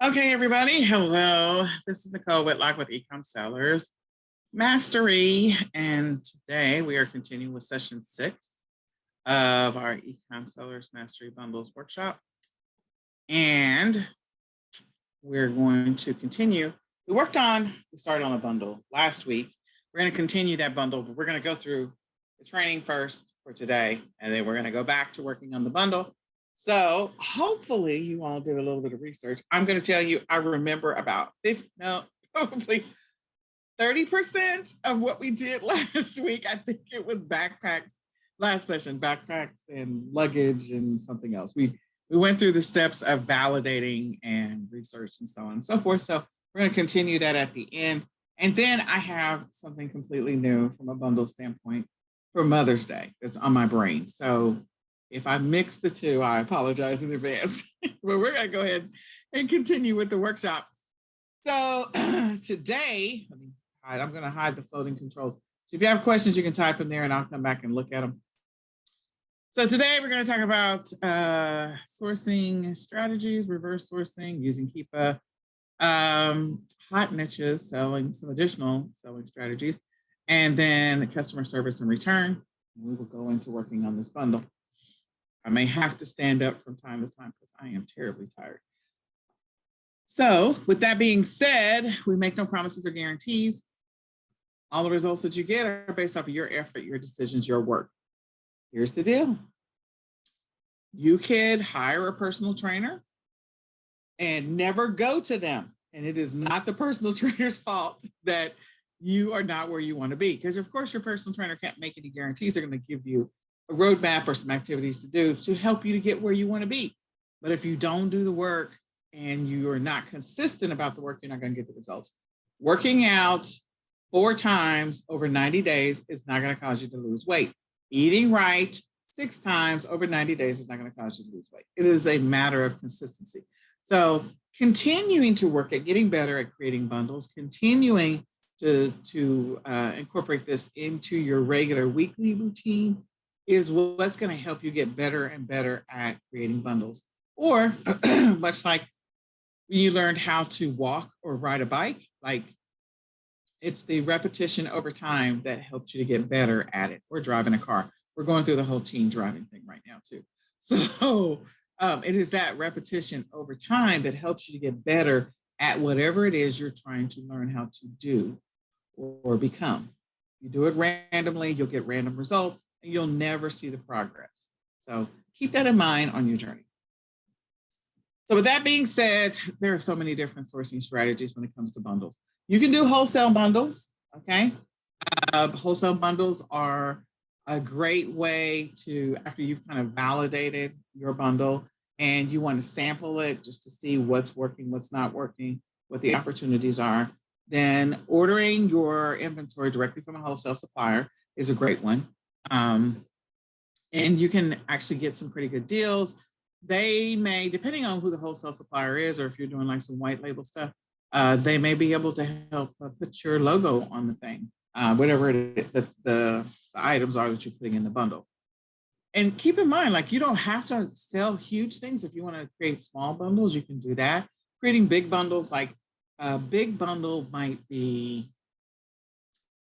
Okay, everybody. Hello. This is Nicole Whitlock with eCom Sellers Mastery. And today we are continuing with session 6 of our eCom Sellers Mastery Bundles workshop. And we're going to continue. We started on a bundle last week. We're going to continue that bundle, but we're going to go through the training first for today. And then we're going to go back to working on the bundle. So hopefully you all did a little bit of research. I'm going to tell you, I remember about probably 30% of what we did last week. I think it was backpacks, last session, backpacks and luggage and something else. We went through the steps of validating and research and so on and so forth. So we're going to continue that at the end. And then I have something completely new from a bundle standpoint for Mother's Day that's on my brain. So if I mix the two, I apologize in advance, but we're going to go ahead and continue with the workshop. So today, I'm going to hide the floating controls. So if you have questions, you can type them there and I'll come back and look at them. So today we're going to talk about sourcing strategies, reverse sourcing, using Keepa, hot niches, selling some additional selling strategies, and then customer service and return. We will go into working on this bundle. I may have to stand up from time to time because I am terribly tired. So with that being said, we make no promises or guarantees. All the results that you get are based off of your effort, your decisions, your work. Here's the deal. You could hire a personal trainer and never go to them. And it is not the personal trainer's fault that you are not where you want to be. Because of course your personal trainer can't make any guarantees. They're going to give you a roadmap or some activities to do to help you to get where you want to be. But if you don't do the work and you are not consistent about the work, you're not going to get the results. Working out 4 times over 90 days is not going to cause you to lose weight. Eating right 6 times over 90 days is not going to cause you to lose weight. It is a matter of consistency. So continuing to work at getting better at creating bundles, continuing to incorporate this into your regular weekly routine is what's going to help you get better and better at creating bundles. Or much like when you learned how to walk or ride a bike, like it's the repetition over time that helps you to get better at it, or driving a car. We're going through the whole teen driving thing right now too. So it is that repetition over time that helps you to get better at whatever it is you're trying to learn how to do or become. You do it randomly, you'll get random results, and you'll never see the progress. So keep that in mind on your journey. So with that being said, there are so many different sourcing strategies when it comes to bundles. You can do wholesale bundles, okay? Wholesale bundles are a great way to, after you've kind of validated your bundle and you want to sample it just to see what's working, what's not working, what the opportunities are, then ordering your inventory directly from a wholesale supplier is a great one. And you can actually get some pretty good deals. They may, depending on who the wholesale supplier is, or if you're doing like some white label stuff, they may be able to help put your logo on the thing, whatever it is, the items are that you're putting in the bundle. And keep in mind, like you don't have to sell huge things. If you want to create small bundles, you can do that. Creating big bundles, like a big bundle might be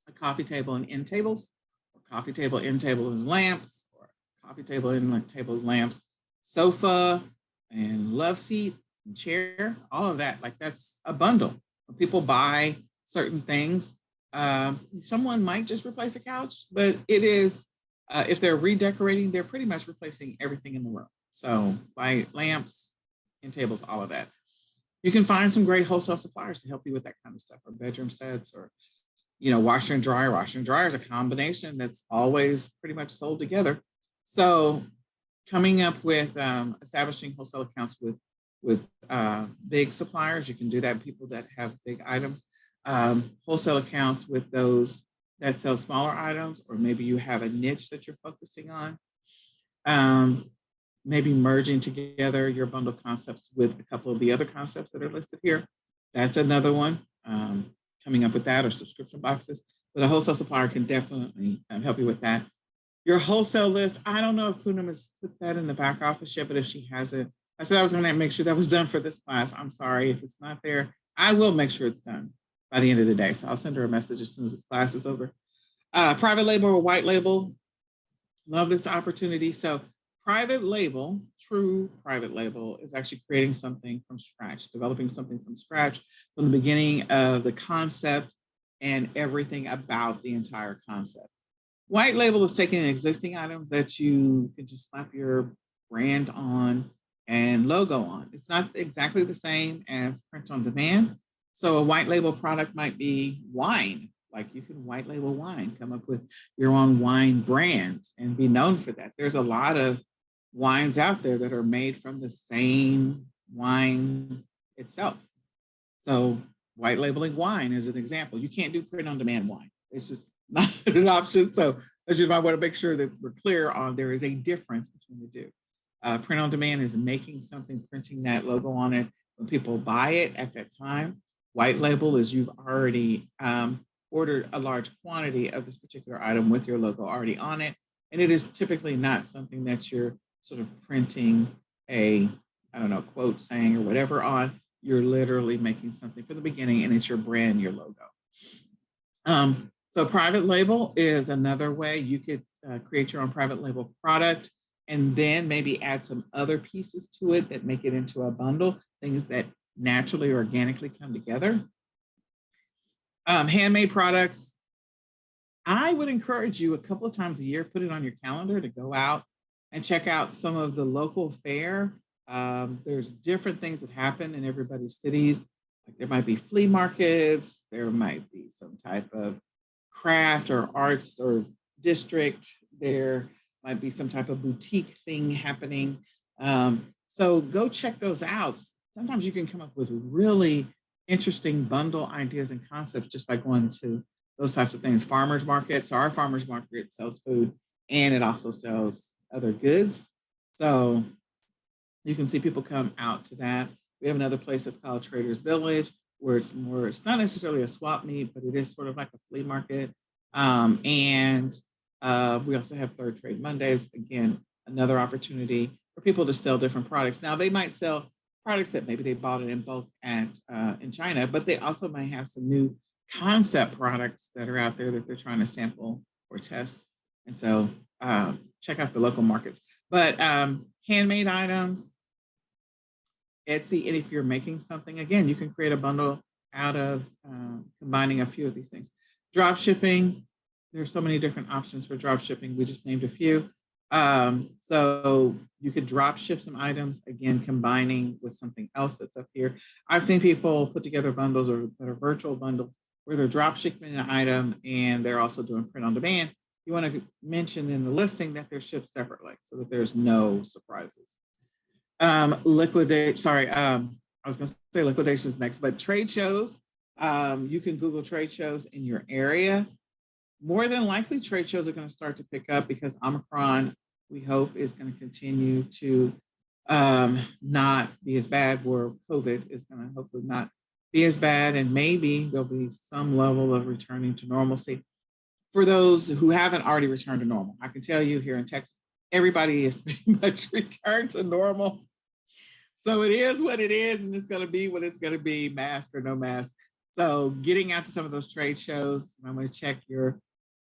a coffee table and end tables, or coffee table, end table and lamps, or coffee table, end table, lamps, sofa and love seat and chair, all of that. Like that's a bundle. When people buy certain things, someone might just replace a couch, but it is, if they're redecorating, they're pretty much replacing everything in the room. So buy lamps and tables, all of that. You can find some great wholesale suppliers to help you with that kind of stuff, or bedroom sets, or, washer and dryer. Washer and dryer is a combination that's always pretty much sold together. So coming up with establishing wholesale accounts with big suppliers, you can do that. People that have big items, wholesale accounts with those that sell smaller items, or maybe you have a niche that you're focusing on. Maybe merging together your bundle concepts with a couple of the other concepts that are listed here. That's another one, coming up with that, or subscription boxes. But a wholesale supplier can definitely help you with that. Your wholesale list, I don't know if Poonam has put that in the back office yet, but if she hasn't, I said I was going to make sure that was done for this class. I'm sorry if it's not there. I will make sure it's done by the end of the day. So I'll send her a message as soon as this class is over. Private label or white label. Love this opportunity. So private label, true private label, is actually creating something from scratch, developing something from scratch from the beginning of the concept and everything about the entire concept. White label is taking existing items that you can just slap your brand on and logo on. It's not exactly the same as print on demand. So a white label product might be wine. Like you can white label wine, come up with your own wine brand and be known for that. There's a lot of wines out there that are made from the same wine itself. So white labeling wine is an example. You can't do print on demand wine. It's just not an option. So I just might want to make sure that we're clear on there is a difference between the two. Print on demand is making something, printing that logo on it when people buy it at that time. White label is you've already ordered a large quantity of this particular item with your logo already on it. And it is typically not something that you're sort of printing a, I don't know, quote saying or whatever on. You're literally making something from the beginning and it's your brand, your logo. So private label is another way you could create your own private label product and then maybe add some other pieces to it that make it into a bundle, things that naturally, organically come together. Handmade products, I would encourage you a couple of times a year, put it on your calendar to go out and check out some of the local fare. There's different things that happen in everybody's cities. Like there might be flea markets, there might be some type of craft or arts or district, there might be some type of boutique thing happening. So go check those out. Sometimes you can come up with really interesting bundle ideas and concepts just by going to those types of things. Farmers markets, so our farmers market sells food and it also sells other goods. So you can see people come out to that. We have another place that's called Traders Village, where it's not necessarily a swap meet, but it is sort of like a flea market. And we also have Third Trade Mondays. Again, another opportunity for people to sell different products. Now they might sell products that maybe they bought it in bulk at in China, but they also might have some new concept products that are out there that they're trying to sample or test. And so check out the local markets. But handmade items, Etsy, and if you're making something, again, you can create a bundle out of combining a few of these things. Drop shipping, there's so many different options for drop shipping. We just named a few. So you could drop ship some items, again, combining with something else that's up here. I've seen people put together bundles or that are virtual bundles where they're drop shipping an item and they're also doing print on demand. You want to mention in the listing that they're shipped separately so that there's no surprises. I was going to say liquidations next, but trade shows. You can Google trade shows in your area. More than likely, trade shows are going to start to pick up because Omicron, we hope, is going to continue to not be as bad, where COVID is going to hopefully not be as bad, and maybe there'll be some level of returning to normalcy. For those who haven't already returned to normal, I can tell you here in Texas, everybody is pretty much returned to normal. So it is what it is, and it's going to be what it's going to be, mask or no mask. So getting out to some of those trade shows, I'm going to check your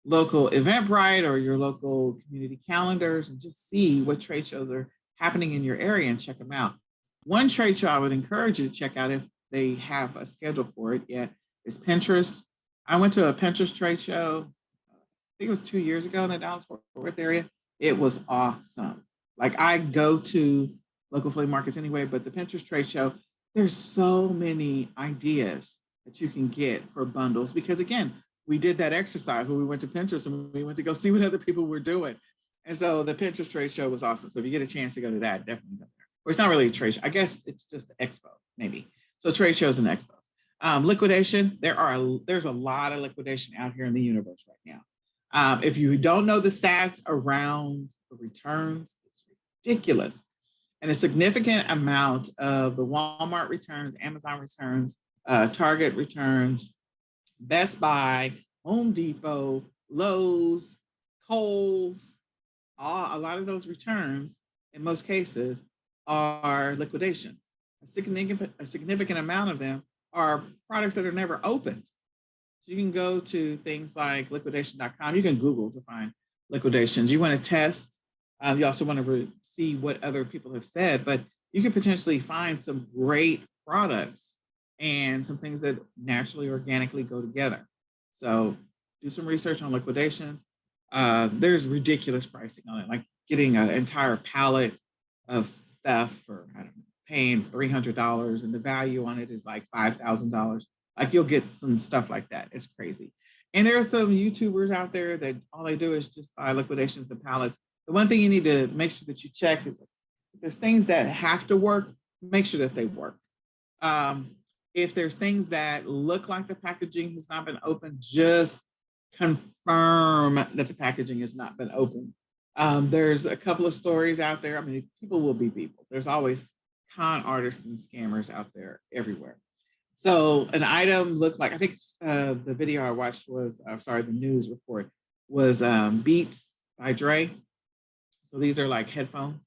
local Eventbrite or your local community calendars and just see what trade shows are happening in your area and check them out. One trade show I would encourage you to check out if they have a schedule for it yet is Pinterest. I went to a Pinterest trade show, I think it was 2 years ago in the Dallas-Fort Worth area. It was awesome. Like I go to local flea markets anyway, but the Pinterest trade show, there's so many ideas that you can get for bundles because again, we did that exercise when we went to Pinterest and we went to go see what other people were doing. And so the Pinterest trade show was awesome. So if you get a chance to go to that, definitely go there. Or it's not really a trade show. I guess it's just an expo, maybe. So trade shows and expos. Liquidation, there's a lot of liquidation out here in the universe right now. If you don't know the stats around the returns, it's ridiculous. And a significant amount of the Walmart returns, Amazon returns, Target returns, Best Buy, Home Depot, Lowe's, Kohl's, a lot of those returns, in most cases, are liquidations. A significant amount of them are products that are never opened. So you can go to things like liquidation.com. You can Google to find liquidations. You want to test. You also want to see what other people have said, but you can potentially find some great products and some things that naturally, organically go together. So do some research on liquidations. There's ridiculous pricing on it, like getting an entire pallet of stuff for, I don't know, paying $300 and the value on it is like $5,000. Like you'll get some stuff like that. It's crazy. And there are some YouTubers out there that all they do is just buy liquidations and pallets. The one thing you need to make sure that you check is if there's things that have to work, make sure that they work. If there's things that look like the packaging has not been opened, just confirm that the packaging has not been opened. There's a couple of stories out there. I mean, people will be people. There's always con artists and scammers out there everywhere. So an item looked like, I think the video I watched was, I'm sorry, the news report was Beats by Dre. So these are like headphones.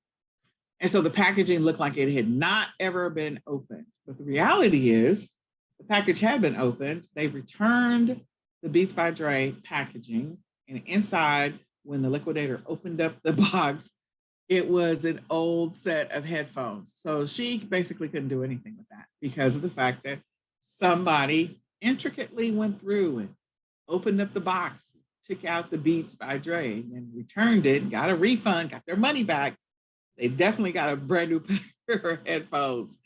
And so the packaging looked like it had not ever been opened. But the reality is the package had been opened. They returned the Beats by Dre packaging. And inside, when the liquidator opened up the box, it was an old set of headphones. So she basically couldn't do anything with that because of the fact that somebody intricately went through and opened up the box, took out the Beats by Dre, and returned it, got a refund, got their money back. They definitely got a brand new pair of headphones.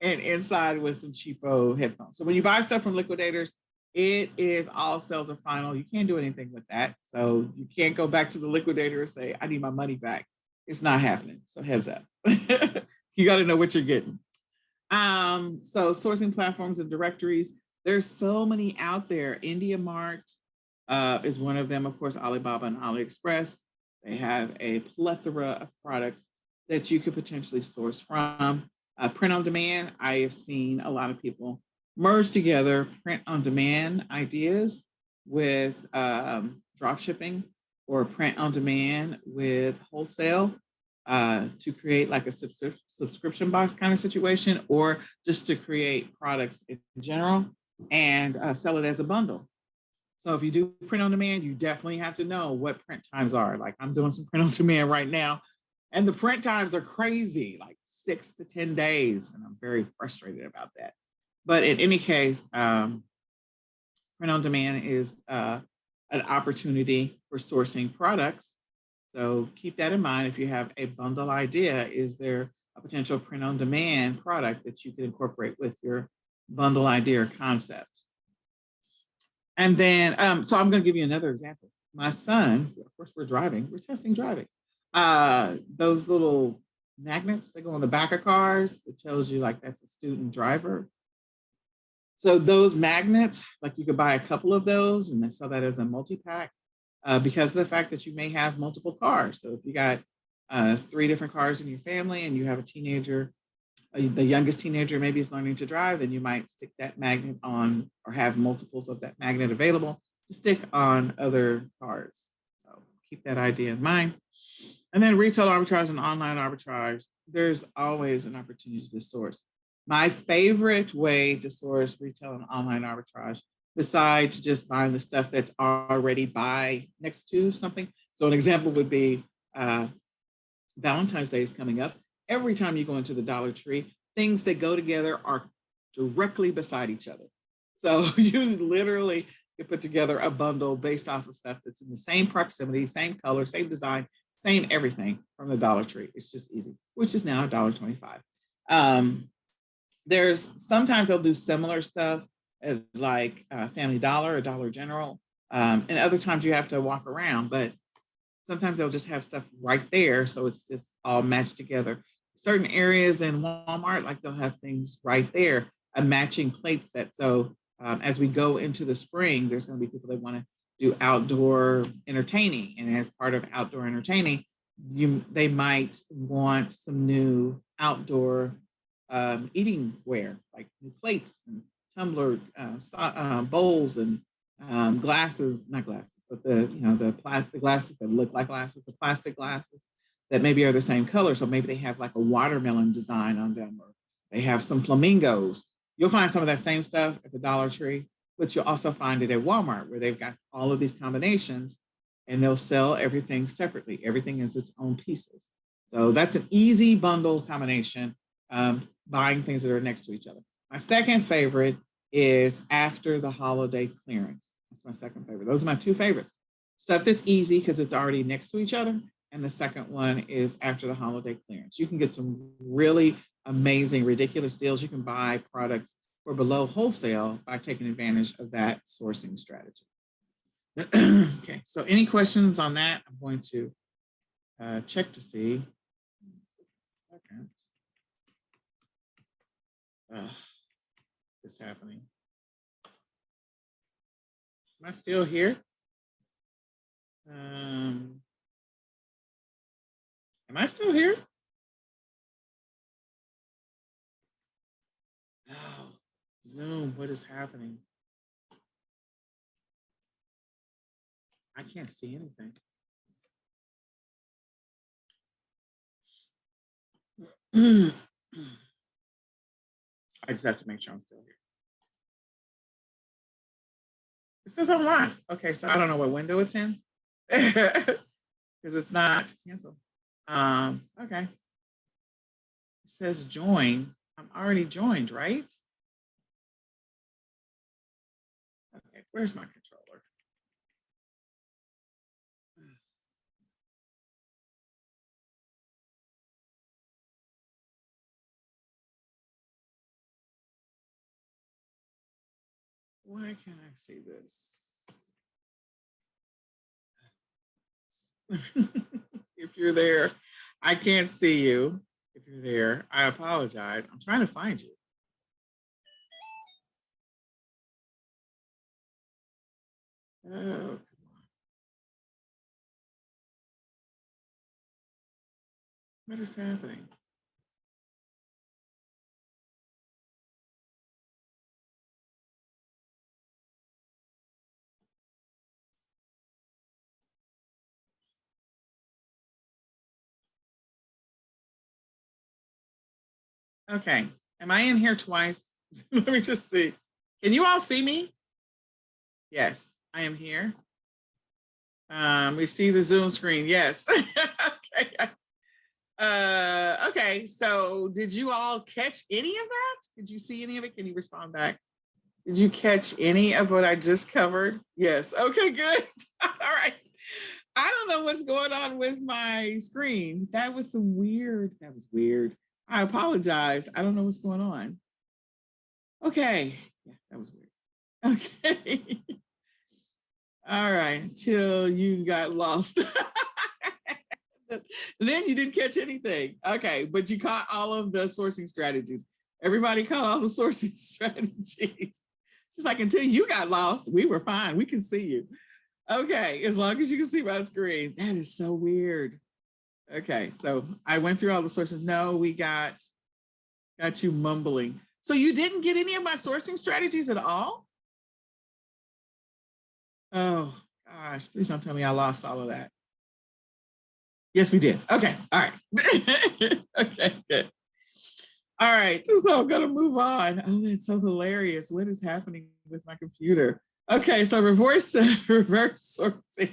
And inside was some cheapo headphones. So when you buy stuff from liquidators, it is all sales are final. You can't do anything with that. So you can't go back to the liquidator and say, I need my money back. It's not happening. So heads up. You got to know what you're getting. So sourcing platforms and directories, there's so many out there. IndiaMart is one of them. Of course, Alibaba and AliExpress. They have a plethora of products that you could potentially source from. Print on demand, I have seen a lot of people merge together print on demand ideas with drop shipping or print on demand with wholesale to create like a subscription box kind of situation, or just to create products in general and sell it as a bundle. So if you do print on demand, you definitely have to know what print times are. Like I'm doing some print on demand right now, and the print times are crazy, like 6 to 10 days. And I'm very frustrated about that. But in any case, print on demand is an opportunity for sourcing products. So keep that in mind. If you have a bundle idea, is there a potential print on demand product that you can incorporate with your bundle idea or concept? And then, so I'm going to give you another example. My son, of course, we're testing driving. Those little magnets that go on the back of cars that tells you like that's a student driver. So those magnets, like you could buy a couple of those and they sell that as a multi-pack because of the fact that you may have multiple cars. So if you got 3 different cars in your family and you have a teenager, the youngest teenager maybe is learning to drive, then you might stick that magnet on or have multiples of that magnet available to stick on other cars. So keep that idea in mind. And then retail arbitrage and online arbitrage, there's always an opportunity to source. My favorite way to source retail and online arbitrage, besides just buying the stuff that's already by next to something. So an example would be Valentine's Day is coming up. Every time you go into the Dollar Tree, things that go together are directly beside each other. So you literally can put together a bundle based off of stuff that's in the same proximity, same color, same design, same everything from the Dollar Tree. It's just easy, which is now $1.25. There's sometimes they'll do similar stuff at like Family Dollar or Dollar General. And other times you have to walk around, but sometimes they'll just have stuff right there. So it's just all matched together. Certain areas in Walmart, like they'll have things right there, a matching plate set. So as we go into the spring, there's going to be people that want to do outdoor entertaining. And as part of outdoor entertaining, they might want some new outdoor eating ware, like new plates and tumbler, bowls and glasses, not glasses, but the plastic glasses that look like glasses, the plastic glasses that maybe are the same color. So maybe they have like a watermelon design on them, or they have some flamingos. You'll find some of that same stuff at the Dollar Tree, but you'll also find it at Walmart where they've got all of these combinations and they'll sell everything separately. Everything is its own pieces. So that's an easy bundle combination, buying things that are next to each other. My second favorite is after the holiday clearance. That's my second favorite. Those are my two favorites. Stuff that's easy because it's already next to each other. And the second one is after the holiday clearance. You can get some really amazing, ridiculous deals. You can buy products for below wholesale by taking advantage of that sourcing strategy. Okay, so any questions on that? I'm going to check to see. What's happening? Am I still here? Am I still here? Oh, Zoom, what is happening? I can't see anything. I just have to make sure I'm still here. It says I'm live. Okay, so I don't know what window it's in because it's not cancel. Okay. It says join. I'm already joined, right? Okay, where's my controller? Why can't I see this? If you're there, I can't see you. If you're there, I apologize. I'm trying to find you. Oh, come on. What is happening? Okay. Am I in here twice? Let me just see. Can you all see me? Yes, I am here. We see the Zoom screen. Yes. Okay. Okay. So did you all catch any of that? Did you see any of it? Can you respond back? Did you catch any of what I just covered? Yes. Okay, good. All right. I don't know what's going on with my screen. That was some weird. That was weird. I apologize. I don't know what's going on. Okay. Yeah, that was weird. Okay. All right. Until you got lost. Then you didn't catch anything. Okay. But you caught all of the sourcing strategies. Everybody caught all the sourcing strategies. Just like until you got lost, we were fine. We can see you. Okay. As long as you can see my screen. That is so weird. Okay. So I went through all the sources. No, we got you mumbling. So you didn't get any of my sourcing strategies at all? Oh, gosh. Please don't tell me I lost all of that. Yes, we did. Okay. All right. Okay, good. All right. So I'm going to move on. Oh, that's so hilarious. What is happening with my computer? Okay. So reverse sourcing.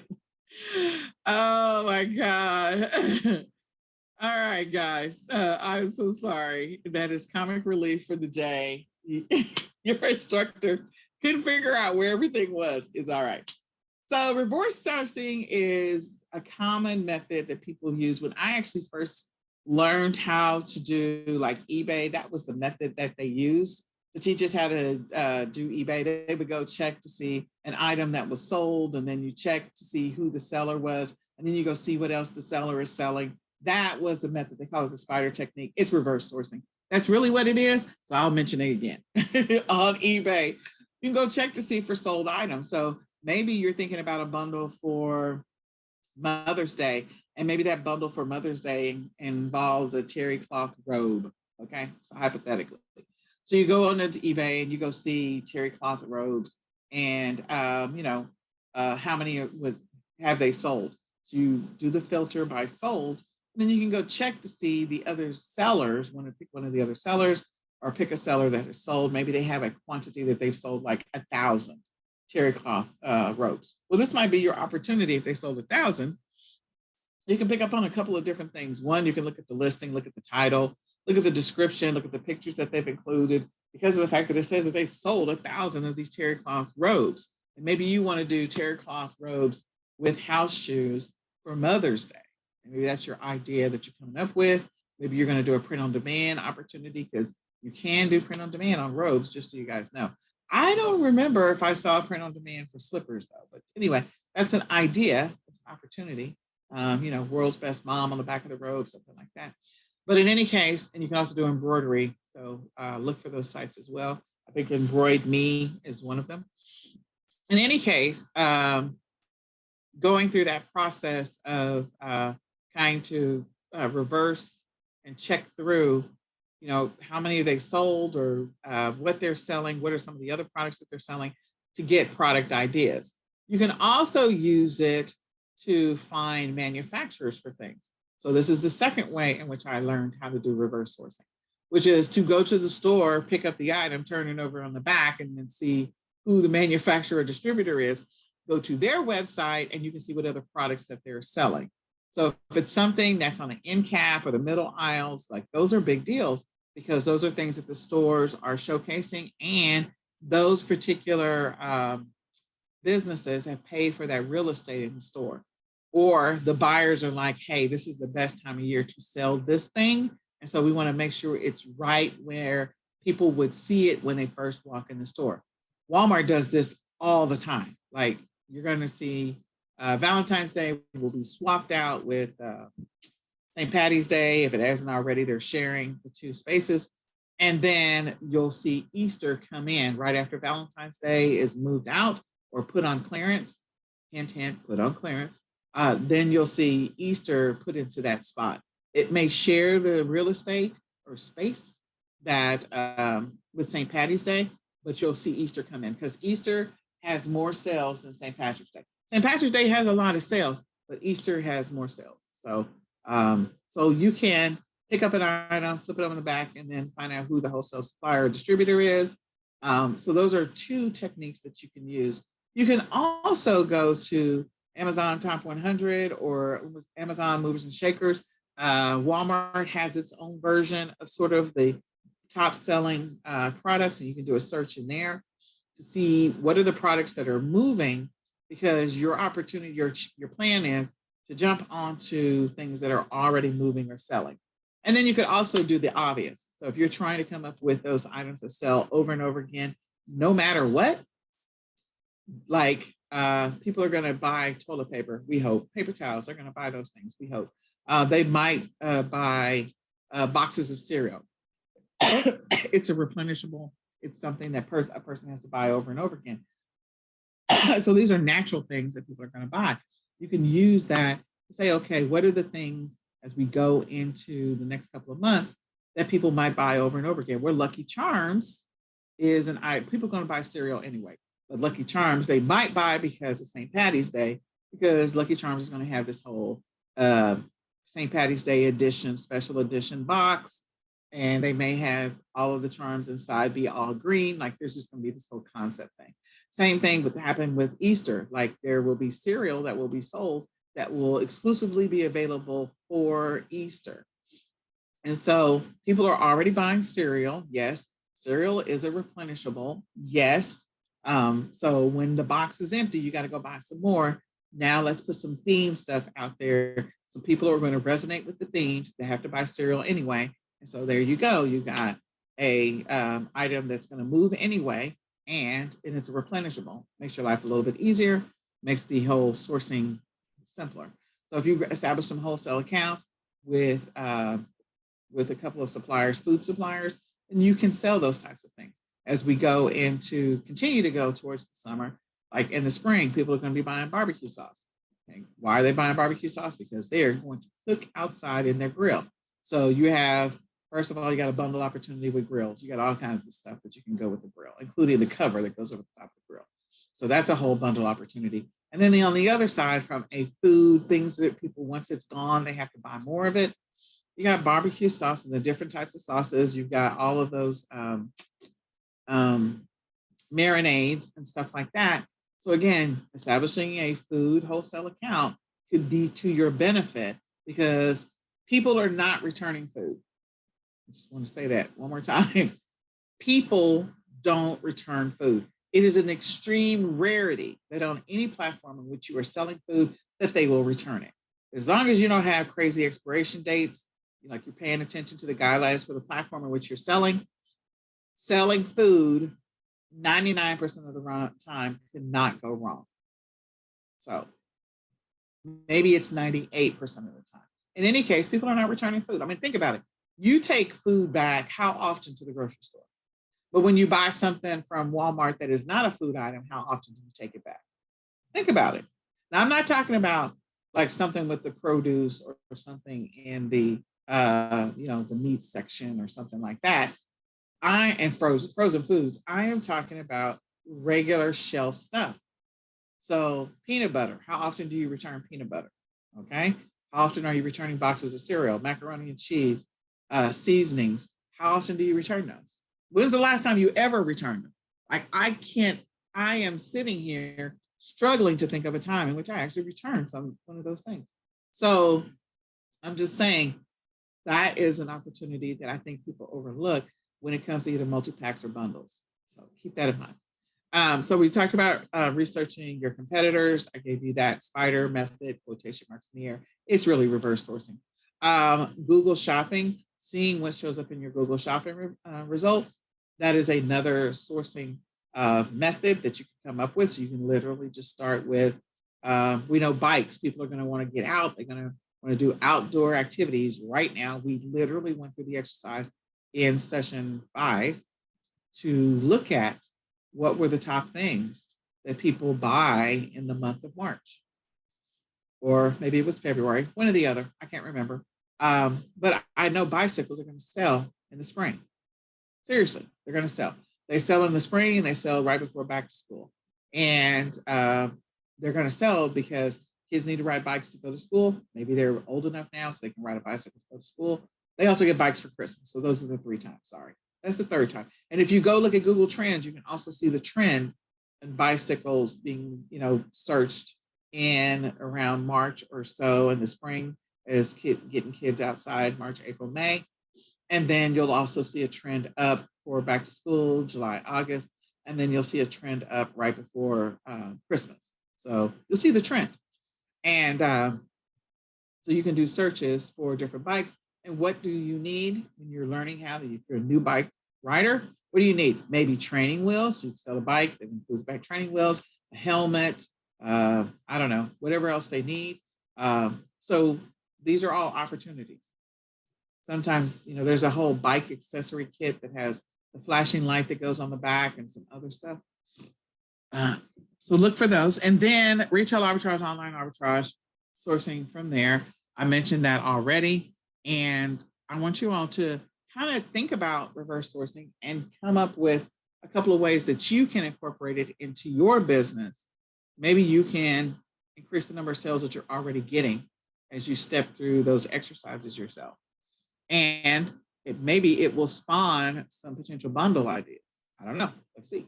Oh, my God. All right, guys. I'm so sorry. That is comic relief for the day. Your instructor couldn't figure out where everything was. It's all right. So reverse sourcing is a common method that people use. When I actually first learned how to do like eBay, that was the method that they used to teach us how to do eBay. They would go check to see an item that was sold, and then you check to see who the seller was, and then you go see what else the seller is selling. That was the method. They call it the spider technique. It's reverse sourcing. That's really what it is. So I'll mention it again. On eBay, you can go check to see for sold items. So maybe you're thinking about a bundle for Mother's Day, and maybe that bundle for Mother's Day involves a terry cloth robe. Okay, so hypothetically. So you go on into eBay and you go see terry cloth robes, and how many have they sold? So you do the filter by sold. And then you can go check to see the other sellers, want to pick one of the other sellers or pick a seller that has sold. Maybe they have a quantity that they've sold like 1,000 terry cloth robes. Well, this might be your opportunity. If they sold 1,000, you can pick up on a couple of different things. One, you can look at the listing, look at the title, look at the description, look at the pictures that they've included, because of the fact that it says that they've sold 1,000 of these terry cloth robes. And maybe you want to do terry cloth robes with house shoes for Mother's Day. And maybe that's your idea that you're coming up with. Maybe you're going to do a print on demand opportunity, because you can do print on demand on robes, just so you guys know. I don't remember if I saw print on demand for slippers though, but anyway, that's an idea, it's an opportunity. World's best mom on the back of the robe, something like that. But in any case, and you can also do embroidery. So look for those sites as well. I think Embroid Me is one of them. In any case, going through that process of trying to reverse and check through, how many they've sold or what they're selling, what are some of the other products that they're selling, to get product ideas. You can also use it to find manufacturers for things. So this is the second way in which I learned how to do reverse sourcing, which is to go to the store, pick up the item, turn it over on the back, and then see who the manufacturer or distributor is. Go to their website and you can see what other products that they're selling. So if it's something that's on the end cap or the middle aisles, like those are big deals, because those are things that the stores are showcasing, and those particular businesses have paid for that real estate in the store. Or the buyers are like, hey, this is the best time of year to sell this thing. And so we want to make sure it's right where people would see it when they first walk in the store. Walmart does this all the time. Like, you're going to see Valentine's Day will be swapped out with St. Patty's Day. If it hasn't already, they're sharing the two spaces. And then you'll see Easter come in right after Valentine's Day is moved out or put on clearance. Hint, hint, put on clearance. Then you'll see Easter put into that spot. It may share the real estate or space that with St. Patty's Day, but you'll see Easter come in, because Easter has more sales than St. Patrick's Day. St. Patrick's Day has a lot of sales, but Easter has more sales. So, so you can pick up an item, flip it up in the back, and then find out who the wholesale supplier or distributor is. So those are two techniques that you can use. You can also go to Amazon Top 100 or Amazon Movers and Shakers. Walmart has its own version of sort of the top selling products, and you can do a search in there to see what are the products that are moving, because your opportunity, your plan is to jump onto things that are already moving or selling. And then you could also do the obvious. So if you're trying to come up with those items that sell over and over again, no matter what, like people are going to buy toilet paper, we hope. Paper towels, they're going to buy those things, we hope. They might buy boxes of cereal. It's a replenishable. It's something that a person has to buy over and over again. So these are natural things that people are going to buy. You can use that to say, okay, what are the things as we go into the next couple of months that people might buy over and over again? Where Lucky Charms is people are going to buy cereal anyway. But Lucky Charms, they might buy because of St. Patty's Day, because Lucky Charms is going to have this whole St. Patty's Day edition, special edition box. And they may have all of the charms inside be all green. Like, there's just going to be this whole concept thing. Same thing would happen with Easter. Like, there will be cereal that will be sold that will exclusively be available for Easter. And so people are already buying cereal. Yes. Cereal is a replenishable. Yes. So when the box is empty, you got to go buy some more. Now let's put some theme stuff out there. So people are going to resonate with the themes. They have to buy cereal anyway. And so there you go. You got a item that's going to move anyway, and it's a replenishable. Makes your life a little bit easier, makes the whole sourcing simpler. So if you establish some wholesale accounts with a couple of suppliers, food suppliers, and you can sell those types of things. As we continue to go towards the summer, like in the spring, people are going to be buying barbecue sauce. Okay. Why are they buying barbecue sauce? Because they're going to cook outside in their grill. So you have, first of all, you got a bundle opportunity with grills. You got all kinds of stuff that you can go with the grill, including the cover that goes over the top of the grill. So that's a whole bundle opportunity. And then on the other side, from a food, things that people, once it's gone, they have to buy more of it. You got barbecue sauce and the different types of sauces. You've got all of those marinades and stuff like that. So again, establishing a food wholesale account could be to your benefit because people are not returning food. I just want to say that one more time. People don't return food. It is an extreme rarity that on any platform in which you are selling food that they will return it. As long as you don't have crazy expiration dates, like you're paying attention to the guidelines for the platform in which you're selling food 99% of the time cannot go wrong. So maybe it's 98% of the time. In any case, people are not returning food. I mean, think about it. You take food back how often to the grocery store? But when you buy something from Walmart that is not a food item, how often do you take it back? Think about it. Now, I'm not talking about like something with the produce or something in the the meat section or something like that. And frozen foods. I am talking about regular shelf stuff. So peanut butter. How often do you return peanut butter? Okay. How often are you returning boxes of cereal, macaroni and cheese, seasonings? How often do you return those? When's the last time you ever returned them? Like I am sitting here struggling to think of a time in which I actually returned one of those things. So I'm just saying that is an opportunity that I think people overlook when it comes to either multi-packs or bundles. So keep that in mind. So we talked about researching your competitors. I gave you that spider method, quotation marks in the air. It's really reverse sourcing. Google Shopping, seeing what shows up in your Google Shopping results. That is another sourcing method that you can come up with. So you can literally just start with, we know bikes. People are going to want to get out. They're going to want to do outdoor activities. Right now, we literally went through the exercise in session 5 to look at what were the top things that people buy in the month of March. Or maybe it was February, one or the other, I can't remember. But I know bicycles are going to sell in the spring. Seriously, they're going to sell. They sell in the spring and they sell right before back to school. And they're going to sell because kids need to ride bikes to go to school. Maybe they're old enough now so they can ride a bicycle to go to school. They also get bikes for Christmas. So those are the 3 times, sorry. That's the 3rd time. And if you go look at Google Trends, you can also see the trend in bicycles being, searched in around March or so in the spring as getting kids outside, March, April, May. And then you'll also see a trend up for back to school, July, August. And then you'll see a trend up right before Christmas. So you'll see the trend. And so you can do searches for different bikes. And what do you need when you're learning how to, if you're a new bike rider, what do you need? Maybe training wheels. So you can sell a bike that includes back training wheels, a helmet, I don't know, whatever else they need. So these are all opportunities. Sometimes, there's a whole bike accessory kit that has the flashing light that goes on the back and some other stuff. So look for those. And then retail arbitrage, online arbitrage, sourcing from there. I mentioned that already. And I want you all to kind of think about reverse sourcing and come up with a couple of ways that you can incorporate it into your business. Maybe you can increase the number of sales that you're already getting as you step through those exercises yourself. And maybe it will spawn some potential bundle ideas. I don't know. Let's see.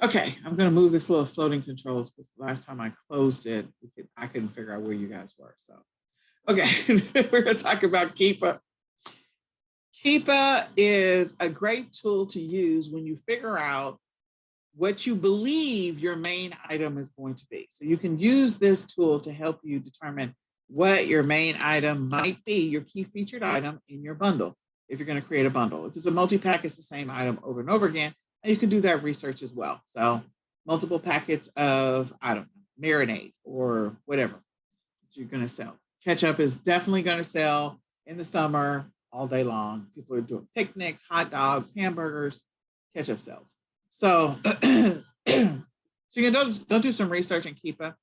Okay, I'm going to move this little floating controls because the last time I closed it, I couldn't figure out where you guys were. So, okay, we're going to talk about Keepa. Keepa is a great tool to use when you figure out what you believe your main item is going to be. So you can use this tool to help you determine what your main item might be, your key featured item in your bundle, if you're going to create a bundle. If it's a multi-pack, it's the same item over and over again. And you can do that research as well. So multiple packets of, I don't know, marinade or whatever that you're going to sell. Ketchup is definitely going to sell in the summer all day long. People are doing picnics, hot dogs, hamburgers, ketchup sells. So, so you can go do some research in Keepa.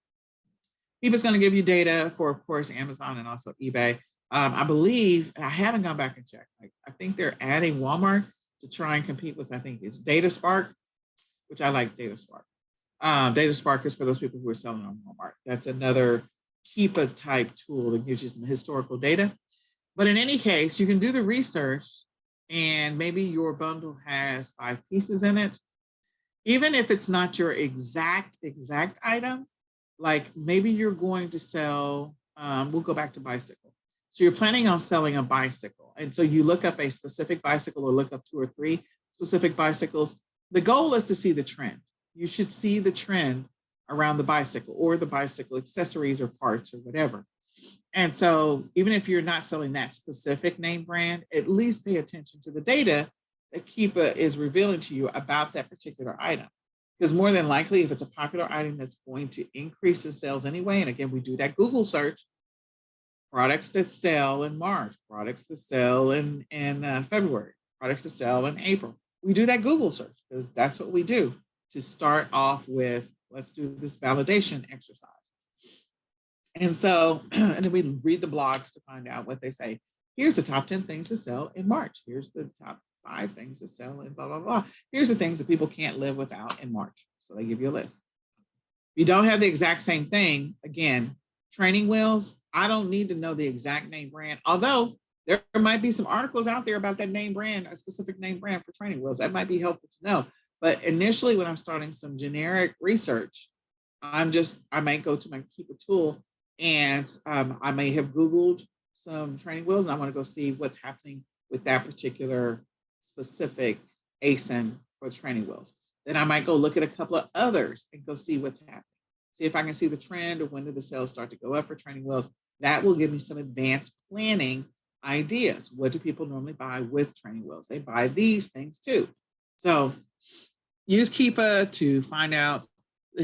Keepa's going to give you data for, of course, Amazon and also eBay. I believe, I haven't gone back and checked. I think they're adding Walmart to try and compete with, I think it's DataSpark, which I like DataSpark. Data Spark is for those people who are selling on Walmart. That's another Keepa type tool that gives you some historical data. But in any case, you can do the research and maybe your bundle has 5 pieces in it. Even if it's not your exact item, like maybe you're going to sell, we'll go back to bicycle. So you're planning on selling a bicycle. And so you look up a specific bicycle or look up 2 or 3 specific bicycles. The goal is to see the trend. You should see the trend around the bicycle or the bicycle accessories or parts or whatever. And so even if you're not selling that specific name brand, at least pay attention to the data that Keepa is revealing to you about that particular item. Because more than likely, if it's a popular item that's going to increase in sales anyway, and again, we do that Google search, products that sell in March, products that sell in February, products that sell in April. We do that Google search because that's what we do to start off with, let's do this validation exercise. And so, and then we read the blogs to find out what they say. Here's the top 10 things to sell in March. Here's the top 5 things to sell in blah, blah, blah. Here's the things that people can't live without in March. So they give you a list. If you don't have the exact same thing, again, training wheels, I don't need to know the exact name brand, although there might be some articles out there about that name brand, a specific name brand for training wheels. That might be helpful to know. But initially, when I'm starting some generic research, I might go to my Keepa tool and I may have Googled some training wheels and I want to go see what's happening with that particular specific ASIN for training wheels. Then I might go look at a couple of others and go see what's happening. See if I can see the trend or when do the sales start to go up for training wheels. That will give me some advanced planning ideas. What do people normally buy with training wheels? They buy these things too. So use Keepa to find out the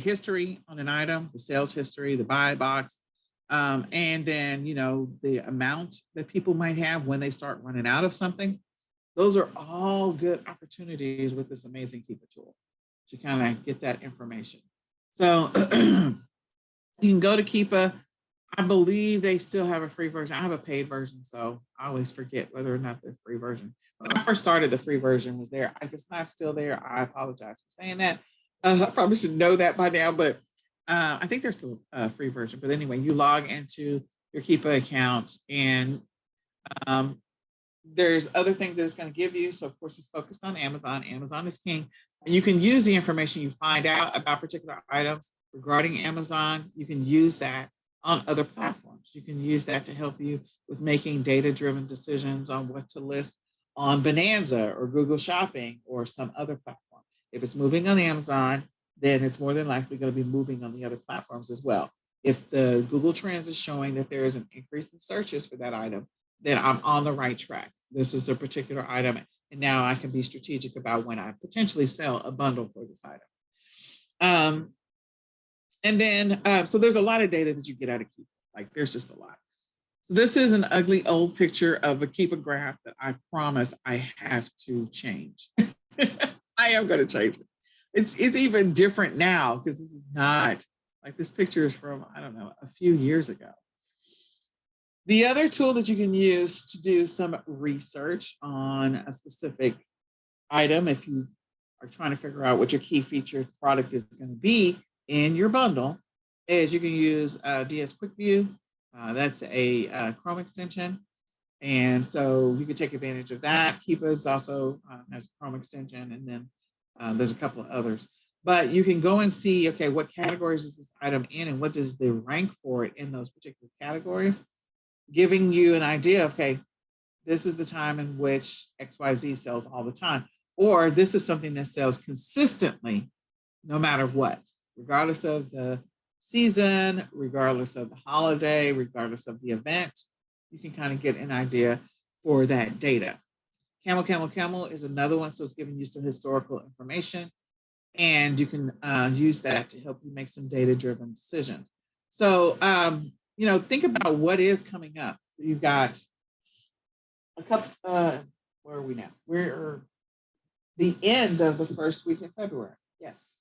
history on an item, the sales history, the buy box, and then, the amount that people might have when they start running out of something. Those are all good opportunities with this amazing Keepa tool to kind of get that information. So you can go to Keepa. I believe they still have a free version. I have a paid version, so I always forget whether or not the free version. When I first started, the free version was there. If it's not still there, I apologize for saying that. I probably should know that by now, but I think there's still a free version. But anyway, you log into your Keepa account and there's other things that it's going to give you. So of course it's focused on Amazon. Amazon is king. And you can use the information you find out about particular items regarding Amazon. You can use that on other platforms. You can use that to help you with making data-driven decisions on what to list on Bonanza or Google Shopping or some other platform. If it's moving on Amazon, then it's more than likely going to be moving on the other platforms as well. If the Google Trends is showing that there is an increase in searches for that item, then I'm on the right track. This is a particular item, and now I can be strategic about when I potentially sell a bundle for this item. And then, so there's a lot of data that you get out of Keepa. Like there's just a lot. So this is an ugly old picture of a Keepa graph that I promise I have to change. I am going to change it. It's even different now because this is not like this picture is from, I don't know, a few years ago. The other tool that you can use to do some research on a specific item, if you are trying to figure out what your key featured product is going to be in your bundle, is you can use DS Quick View. That's a Chrome extension. And so you can take advantage of that. Keepa is also has a Chrome extension, and then there's a couple of others. But you can go and see, okay, what categories is this item in and what does the rank for it in those particular categories, giving you an idea of, okay, this is the time in which XYZ sells all the time, or this is something that sells consistently no matter what, regardless of the season, regardless of the holiday, regardless of the event. You can kind of get an idea for that data. Camel is another one, so it's giving you some historical information, and you can use that to help you make some data-driven decisions. So, think about what is coming up. You've got a couple, where are we now? We're the end of the first week in February. Yes.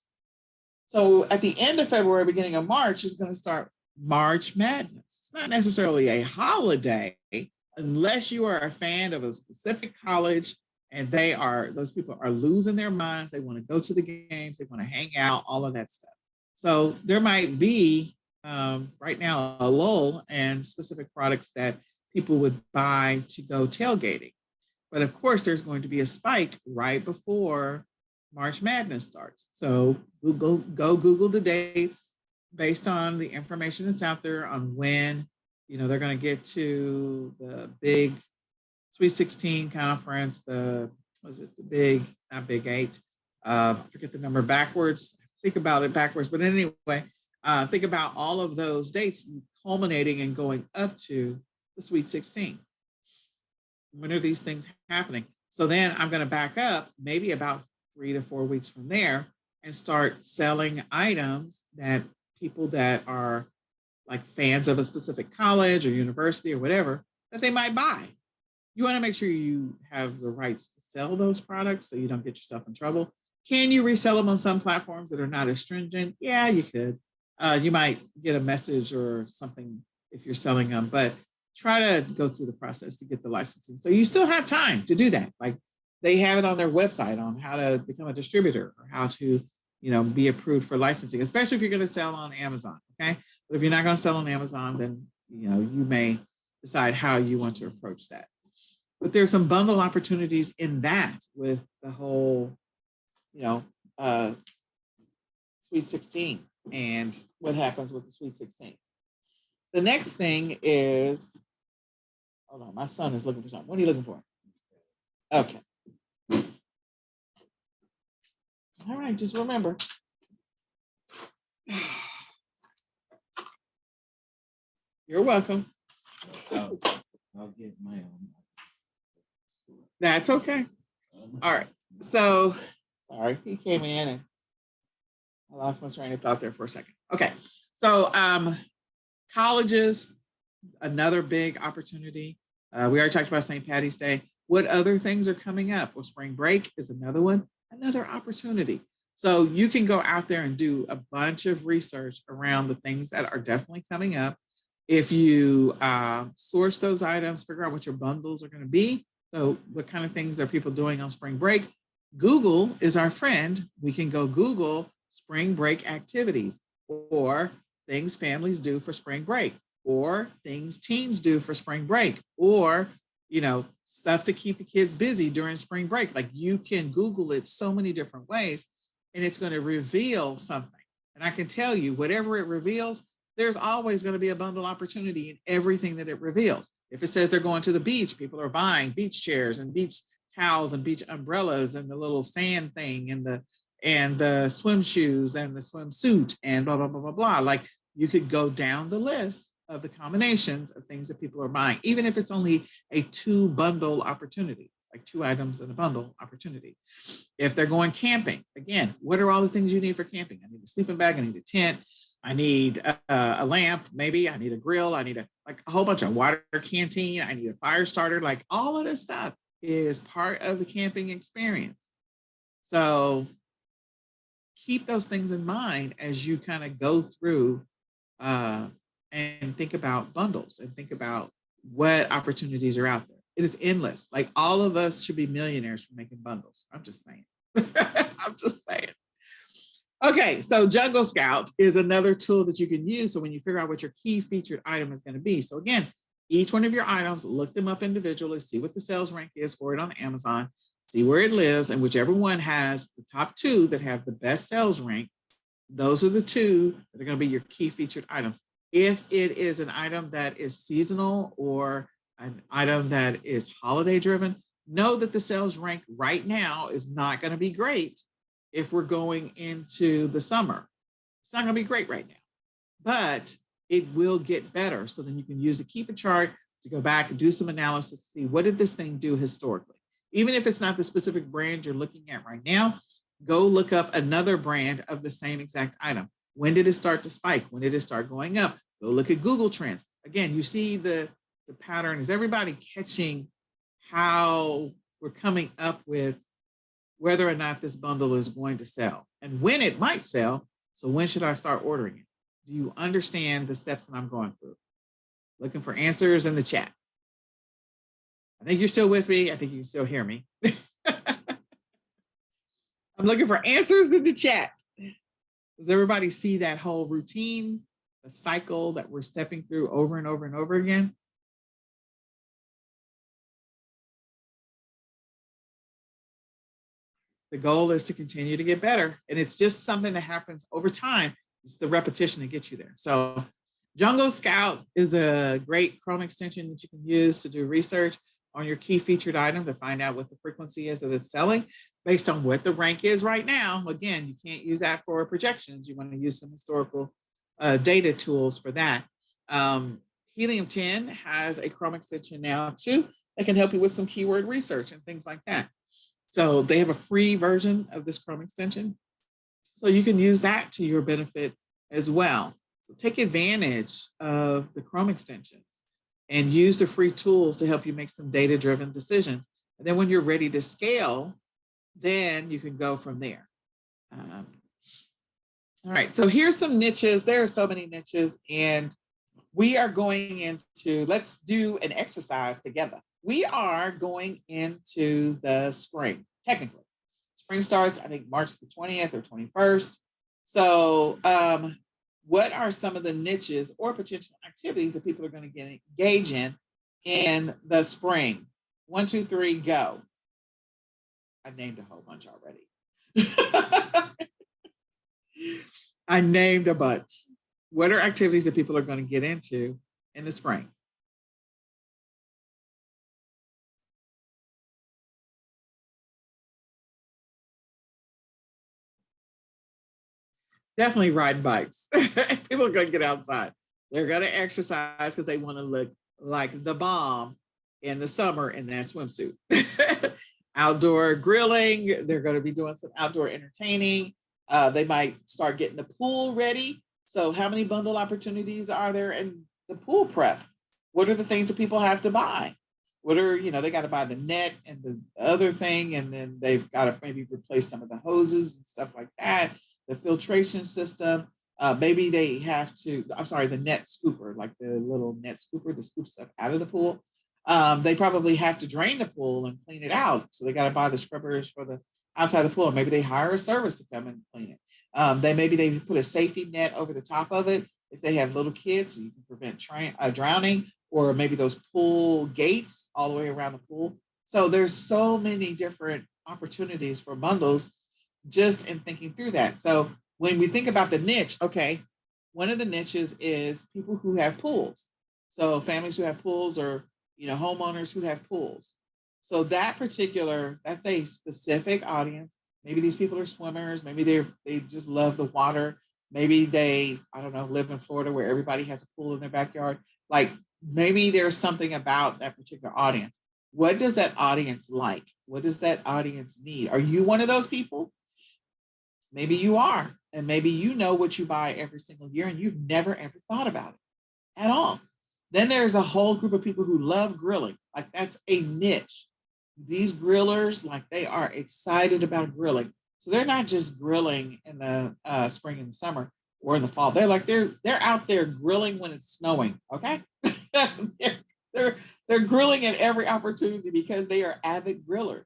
So at the end of February, beginning of March is going to start March Madness. It's not necessarily a holiday unless you are a fan of a specific college And those people are losing their minds. They want to go to the games, they want to hang out, all of that stuff. So there might be right now a lull and specific products that people would buy to go tailgating. But of course, there's going to be a spike right before March Madness starts. So Google the dates based on the information that's out there on when they're going to get to the big Sweet 16 conference. The big, not Big Eight? I forget the number backwards. Think about it backwards. But anyway, think about all of those dates culminating and going up to the Sweet 16. When are these things happening? So then I'm going to back up maybe about 3 to 4 weeks from there and start selling items that people that are like fans of a specific college or university or whatever, that they might buy. You want to make sure you have the rights to sell those products so you don't get yourself in trouble. Can you resell them on some platforms that are not as stringent? Yeah, you could. You might get a message or something if you're selling them, but try to go through the process to get the licensing. So you still have time to do that. Like they have it on their website on how to become a distributor or how to, be approved for licensing, especially if you're going to sell on Amazon. Okay. But if you're not going to sell on Amazon, then, you may decide how you want to approach that. But there's some bundle opportunities in that with the whole, Sweet 16 and what happens with the Sweet 16. The next thing is, hold on, my son is looking for something. What are you looking for? Okay. All right, just remember. You're welcome. I'll get my own. That's okay. All right. So, sorry, he came in and I lost my train of thought there for a second. Okay. So, colleges, another big opportunity. We already talked about St. Patty's Day. What other things are coming up? Well, spring break is another one, another opportunity. So you can go out there and do a bunch of research around the things that are definitely coming up. If you source those items, figure out what your bundles are going to be. So what kind of things are people doing on spring break? Google is our friend. We can go Google spring break activities or things families do for spring break or things teens do for spring break or, stuff to keep the kids busy during spring break. Like you can Google it so many different ways and it's going to reveal something. And I can tell you, whatever it reveals, there's always going to be a bundle opportunity in everything that it reveals. If it says they're going to the beach, people are buying beach chairs and beach towels and beach umbrellas and the little sand thing and the swim shoes and the swimsuit and blah, blah, blah, blah, blah. Like you could go down the list of the combinations of things that people are buying, even if it's only a 2 bundle opportunity, like 2 items in a bundle opportunity. If they're going camping, again, what are all the things you need for camping? I need a sleeping bag, I need a tent, I need a lamp, maybe I need a grill, I need a whole bunch of water canteen, I need a fire starter, like all of this stuff is part of the camping experience. So keep those things in mind as you kind of go through and think about bundles and think about what opportunities are out there. It is endless. Like all of us should be millionaires for making bundles. I'm just saying. I'm just saying. Okay, so Jungle Scout is another tool that you can use. So when you figure out what your key featured item is going to be. So again, each one of your items, look them up individually, see what the sales rank is for it on Amazon, see where it lives, and whichever one has the top 2 that have the best sales rank, those are the 2 that are going to be your key featured items. If it is an item that is seasonal or an item that is holiday driven, know that the sales rank right now is not going to be great if we're going into the summer. It's not going to be great right now, but it will get better. So then you can use a keep a chart to go back and do some analysis to see what did this thing do historically. Even if it's not the specific brand you're looking at right now, go look up another brand of the same exact item. When did it start to spike? When did it start going up? Go look at Google Trends. Again, you see the pattern. Is everybody catching how we're coming up with whether or not this bundle is going to sell and when it might sell? So when should I start ordering it? Do you understand the steps that I'm going through? Looking for answers in the chat. I think you're still with me. I think you can still hear me. I'm looking for answers in the chat. Does everybody see that whole routine, the cycle that we're stepping through over and over and over again? The goal is to continue to get better. And it's just something that happens over time. It's the repetition that gets you there. So Jungle Scout is a great Chrome extension that you can use to do research on your key featured item to find out what the frequency is that it's selling based on what the rank is right now. Again, you can't use that for projections. You want to use some historical data tools for that. Helium 10 has a Chrome extension now too that can help you with some keyword research and things like that. So they have a free version of this Chrome extension. So you can use that to your benefit as well. So take advantage of the Chrome extensions and use the free tools to help you make some data-driven decisions. And then when you're ready to scale, then you can go from there. All right, so here's some niches. There are so many niches, and we are going into, let's do an exercise together. We are going into the spring, technically. Spring starts, I think, March the 20th or 21st. So what are some of the niches or potential activities that people are going to engage in the spring? 1, 2, 3, go. I named a whole bunch already. I named a bunch. What are activities that people are going to get into in the spring? Definitely riding bikes. People are going to get outside. They're going to exercise because they want to look like the bomb in the summer in that swimsuit. Outdoor grilling. They're going to be doing some outdoor entertaining. They might start getting the pool ready. So how many bundle opportunities are there in the pool prep? What are the things that people have to buy? What are, they got to buy the net and the other thing, and then they've got to maybe replace some of the hoses and stuff like that. The filtration system. Maybe they have to, the net scooper, like the little net scooper that scoops stuff out of the pool. They probably have to drain the pool and clean it out. So they got to buy the scrubbers for the outside the pool. Maybe they hire a service to come and clean it. Maybe they put a safety net over the top of it if they have little kids, so you can prevent drowning, or maybe those pool gates all the way around the pool. So there's so many different opportunities for bundles just in thinking through that. So when we think about the niche, okay, one of the niches is people who have pools. So families who have pools, or homeowners who have pools. So that's a specific audience. Maybe these people are swimmers. Maybe they just love the water. Maybe they, I don't know, live in Florida where everybody has a pool in their backyard. Like maybe there's something about that particular audience. What does that audience like? What does that audience need? Are you one of those people? Maybe you are, and maybe you know what you buy every single year and you've never ever thought about it at all. Then there's a whole group of people who love grilling. Like that's a niche. These grillers, like they are excited about grilling. So they're not just grilling in the spring and the summer or in the fall. They're out there grilling when it's snowing. Okay, they're grilling at every opportunity because they are avid grillers.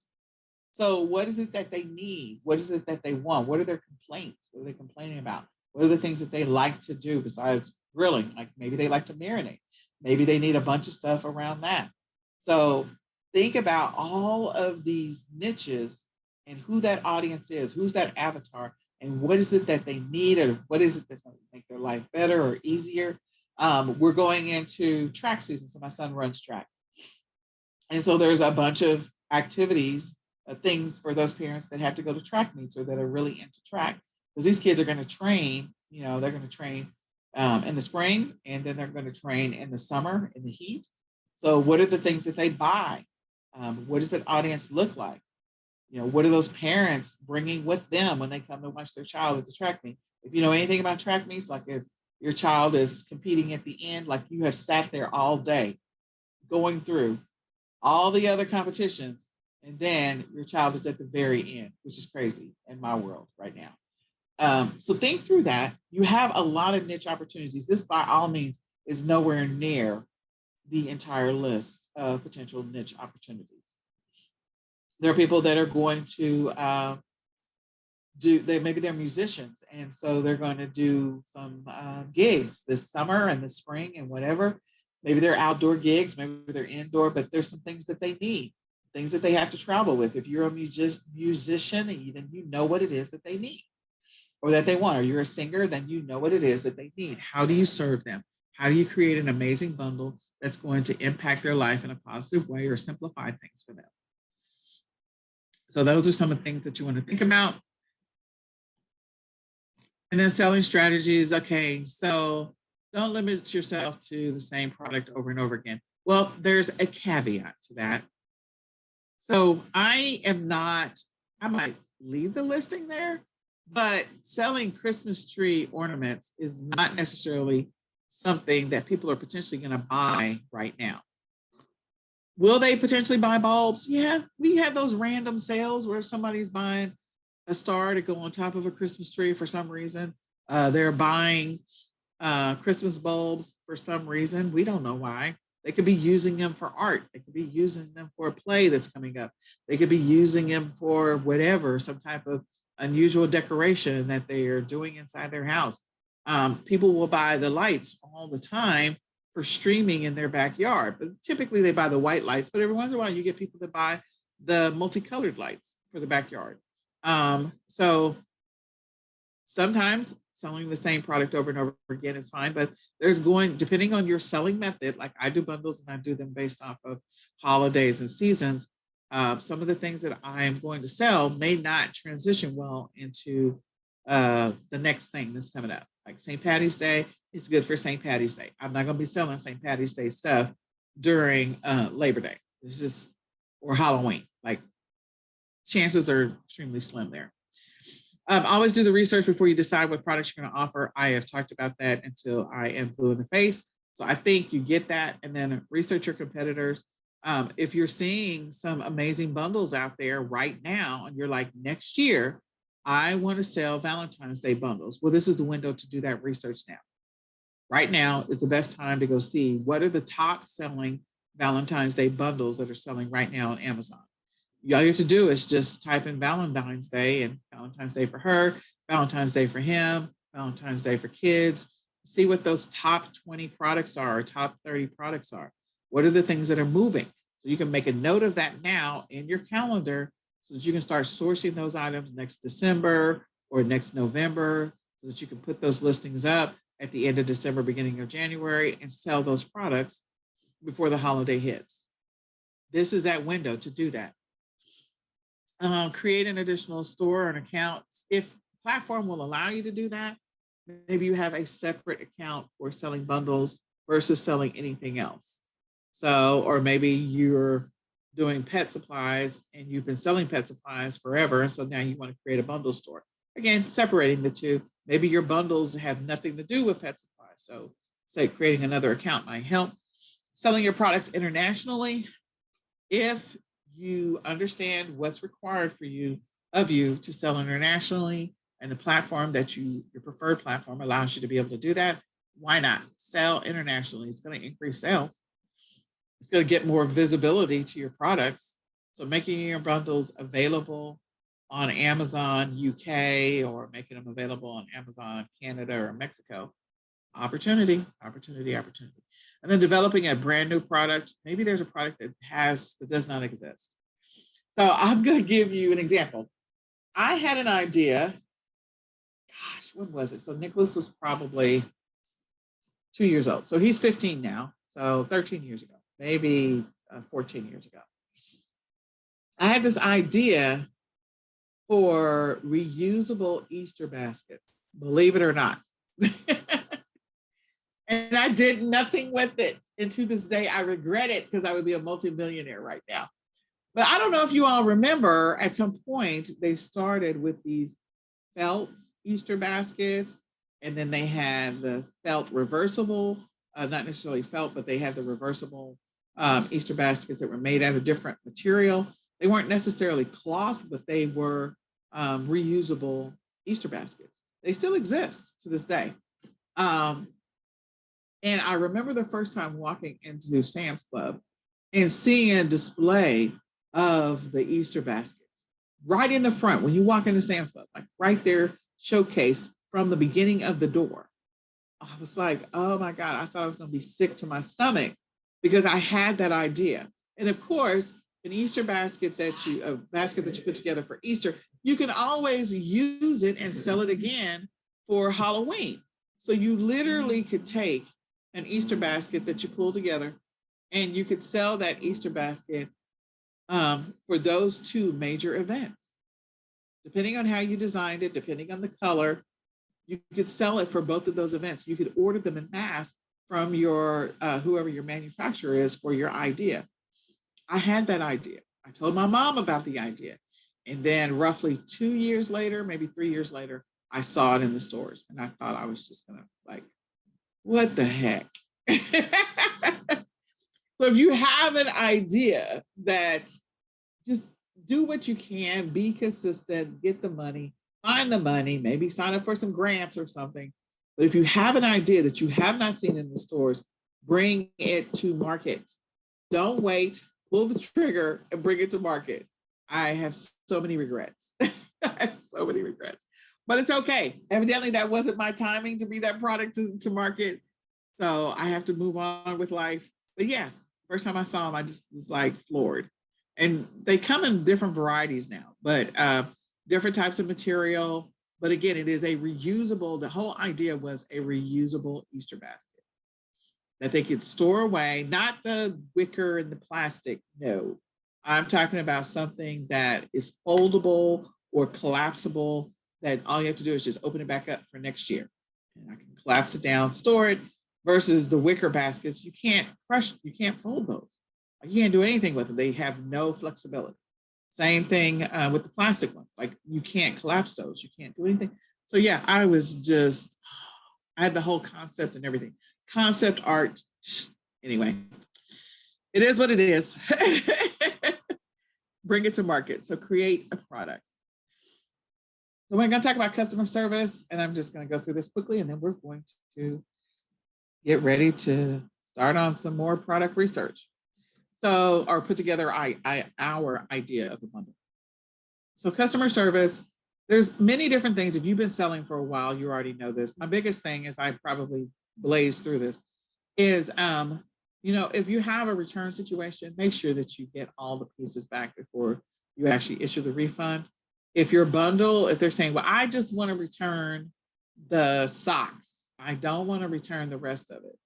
So what is it that they need? What is it that they want? What are their complaints? What are they complaining about? What are the things that they like to do besides grilling? Like maybe they like to marinate. Maybe they need a bunch of stuff around that. So think about all of these niches and who that audience is, who's that avatar, and what is it that they need, or what is it that's going to make their life better or easier. We're going into track season, so my son runs track. And so there's a bunch of activities, things for those parents that have to go to track meets or that are really into track, because these kids are going to train, they're going to train in the spring, and then they're going to train in the summer in the heat. So what are the things that they buy? What does that audience look like? What are those parents bringing with them when they come to watch their child at the track meet? If you know anything about track meets, like if your child is competing at the end, like you have sat there all day going through all the other competitions, and then your child is at the very end, which is crazy in my world right now. So think through that. You have a lot of niche opportunities. This, by all means, is nowhere near the entire list of potential niche opportunities. There are people that are going to maybe they're musicians, and so they're going to do some gigs this summer and the spring and whatever. Maybe they're outdoor gigs, maybe they're indoor, but there's some things that they need, things that they have to travel with. If you're a musician, then you know what it is that they need or that they want, or you're a singer, then you know what it is that they need. How do you serve them? How do you create an amazing bundle that's going to impact their life in a positive way or simplify things for them? So those are some of the things that you want to think about. And then selling strategies. Okay, so don't limit yourself to the same product over and over again. Well, there's a caveat to that. So I might leave the listing there, but selling Christmas tree ornaments is not necessarily something that people are potentially going to buy right now. Will they potentially buy bulbs? Yeah, we have those random sales where somebody's buying a star to go on top of a Christmas tree for some reason. They're buying Christmas bulbs for some reason. We don't know why. They could be using them for art. They could be using them for a play that's coming up. They could be using them for whatever, some type of unusual decoration that they are doing inside their house. People will buy the lights all the time for streaming in their backyard, but typically they buy the white lights, but every once in a while you get people that buy the multicolored lights for the backyard. So sometimes selling the same product over and over again is fine, but depending on your selling method, like I do bundles and I do them based off of holidays and seasons. Some of the things that I'm going to sell may not transition well into the next thing that's coming up. Like St. Patty's Day, it's good for St. Patty's Day. I'm not going to be selling St. Patty's Day stuff during Labor Day. It's just, or Halloween. Like chances are extremely slim there. Always do the research before you decide what products you're going to offer. I have talked about that until I am blue in the face. So I think you get that, and then research your competitors. If you're seeing some amazing bundles out there right now, and you're like, next year, I want to sell Valentine's Day bundles. Well, this is the window to do that research now. Right now is the best time to go see what are the top selling Valentine's Day bundles that are selling right now on Amazon. All you have to do is just type in Valentine's Day and Valentine's Day for her, Valentine's Day for him, Valentine's Day for kids. See what those top 20 products are, or top 30 products are. What are the things that are moving? So you can make a note of that now in your calendar so that you can start sourcing those items next December or next November, so that you can put those listings up at the end of December, beginning of January, and sell those products before the holiday hits. This is that window to do that. Create an additional store or an account. If platform will allow you to do that, maybe you have a separate account for selling bundles versus selling anything else. So, or maybe you're doing pet supplies and you've been selling pet supplies forever. And so now you want to create a bundle store. Again, separating the two. Maybe your bundles have nothing to do with pet supplies. So say creating another account might help. Selling your products internationally. If you understand what's required of you to sell internationally, and the platform that your preferred platform allows you to be able to do that, why not sell internationally? It's going to increase sales. It's going to get more visibility to your products. So making your bundles available on Amazon UK, or making them available on Amazon Canada or Mexico. Opportunity. And then developing a brand new product. Maybe there's a product that does not exist. So I'm going to give you an example. I had an idea. Gosh, when was it? So Nicholas was probably 2 years old. So he's 15 now. So 13 years ago, maybe 14 years ago. I had this idea for reusable Easter baskets, believe it or not. And I did nothing with it. And to this day, I regret it, because I would be a multimillionaire right now. But I don't know if you all remember, at some point, they started with these felt Easter baskets, and then they had the felt reversible, not necessarily felt, but they had the reversible Easter baskets that were made out of different material. They weren't necessarily cloth, but they were reusable Easter baskets. They still exist to this day. And I remember the first time walking into Sam's Club and seeing a display of the Easter baskets. right in the front when you walk into Sam's Club, like right there, showcased from the beginning of the door. I was like, oh my God, I thought I was going to be sick to my stomach because I had that idea. And of course, an Easter basket a basket that you put together for Easter, you can always use it and sell it again for Halloween. So you literally could take an Easter basket that you pull together and you could sell that Easter basket for those two major events. Depending on how you designed it, depending on the color, you could sell it for both of those events. You could order them in mass from your whoever your manufacturer is for your idea. I had that idea. I told my mom about the idea. And then roughly 2 years later, maybe 3 years later, I saw it in the stores. And I thought I was just gonna like, what the heck? So if you have an idea, that just do what you can, be consistent, get the money, find the money, maybe sign up for some grants or something. But if you have an idea that you have not seen in the stores, bring it to market. Don't wait, pull the trigger and bring it to market. I have so many regrets. I have so many regrets, but it's okay. Evidently that wasn't my timing to be that product to market. So I have to move on with life. But yes, first time I saw them, I just was like floored. And they come in different varieties now, but different types of material. But again, it is a reusable, the whole idea was a reusable Easter basket that they could store away, not the wicker and the plastic. No, I'm talking about something that is foldable or collapsible, that all you have to do is just open it back up for next year. And I can collapse it down, store it, versus the wicker baskets. You can't crush, you can't fold those. You can't do anything with them. They have no flexibility. Same thing with the plastic ones. Like you can't collapse those. You can't do anything. So yeah, I had the whole concept and everything. Concept art. Anyway, it is what it is. Bring it to market. So create a product. So we're going to talk about customer service, and I'm just going to go through this quickly, and then we're going to get ready to start on some more product research. So, or put together our idea of a bundle. So customer service, there's many different things. If you've been selling for a while, you already know this. My biggest thing is, I probably blazed through this, is, if you have a return situation, make sure that you get all the pieces back before you actually issue the refund. If your bundle, if they're saying, well, I just want to return the socks, I don't want to return the rest of it.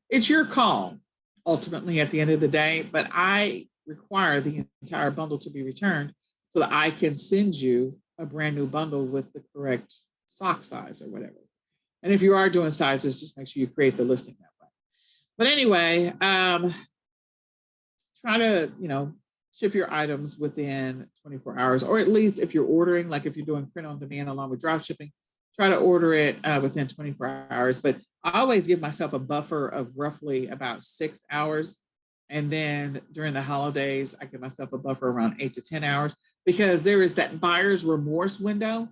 It's your call, ultimately, at the end of the day, but I require the entire bundle to be returned so that I can send you a brand new bundle with the correct sock size or whatever. And if you are doing sizes, just make sure you create the listing that way. But anyway, try to, ship your items within 24 hours, or at least if you're ordering, like if you're doing print on demand along with drop shipping, try to order it within 24 hours. But I always give myself a buffer of roughly about 6 hours. And then during the holidays, I give myself a buffer around 8 to 10 hours, because there is that buyer's remorse window.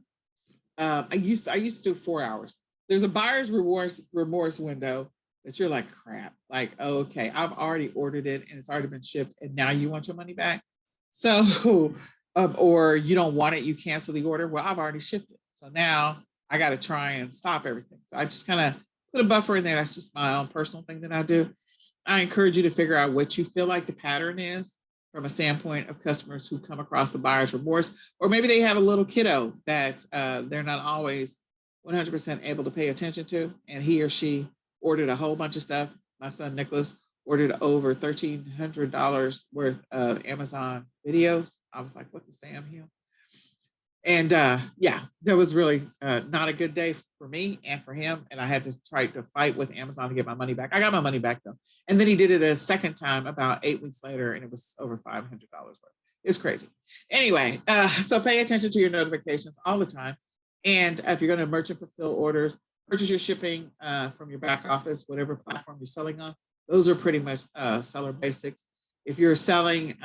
I used to do 4 hours. There's a buyer's remorse window that you're like, crap, like, oh, okay, I've already ordered it and it's already been shipped, and now you want your money back. So, or you don't want it, you cancel the order. Well, I've already shipped it. So now I got to try and stop everything. So I just kind of put a buffer in there. That's just my own personal thing that I do. I encourage you to figure out what you feel like the pattern is from a standpoint of customers who come across the buyer's remorse, or maybe they have a little kiddo that they're not always 100% able to pay attention to, and he or she ordered a whole bunch of stuff. My son, Nicholas, ordered over $1,300 worth of Amazon videos. I was like, what the Sam Hill? And yeah, that was really not a good day for me and for him. And I had to try to fight with Amazon to get my money back. I got my money back though. And then he did it a second time about 8 weeks later, and it was over $500 worth. It's crazy. Anyway, so pay attention to your notifications all the time. And if you're going to merchant fulfill orders, purchase your shipping from your back office, whatever platform you're selling on. Those are pretty much seller basics. If you're selling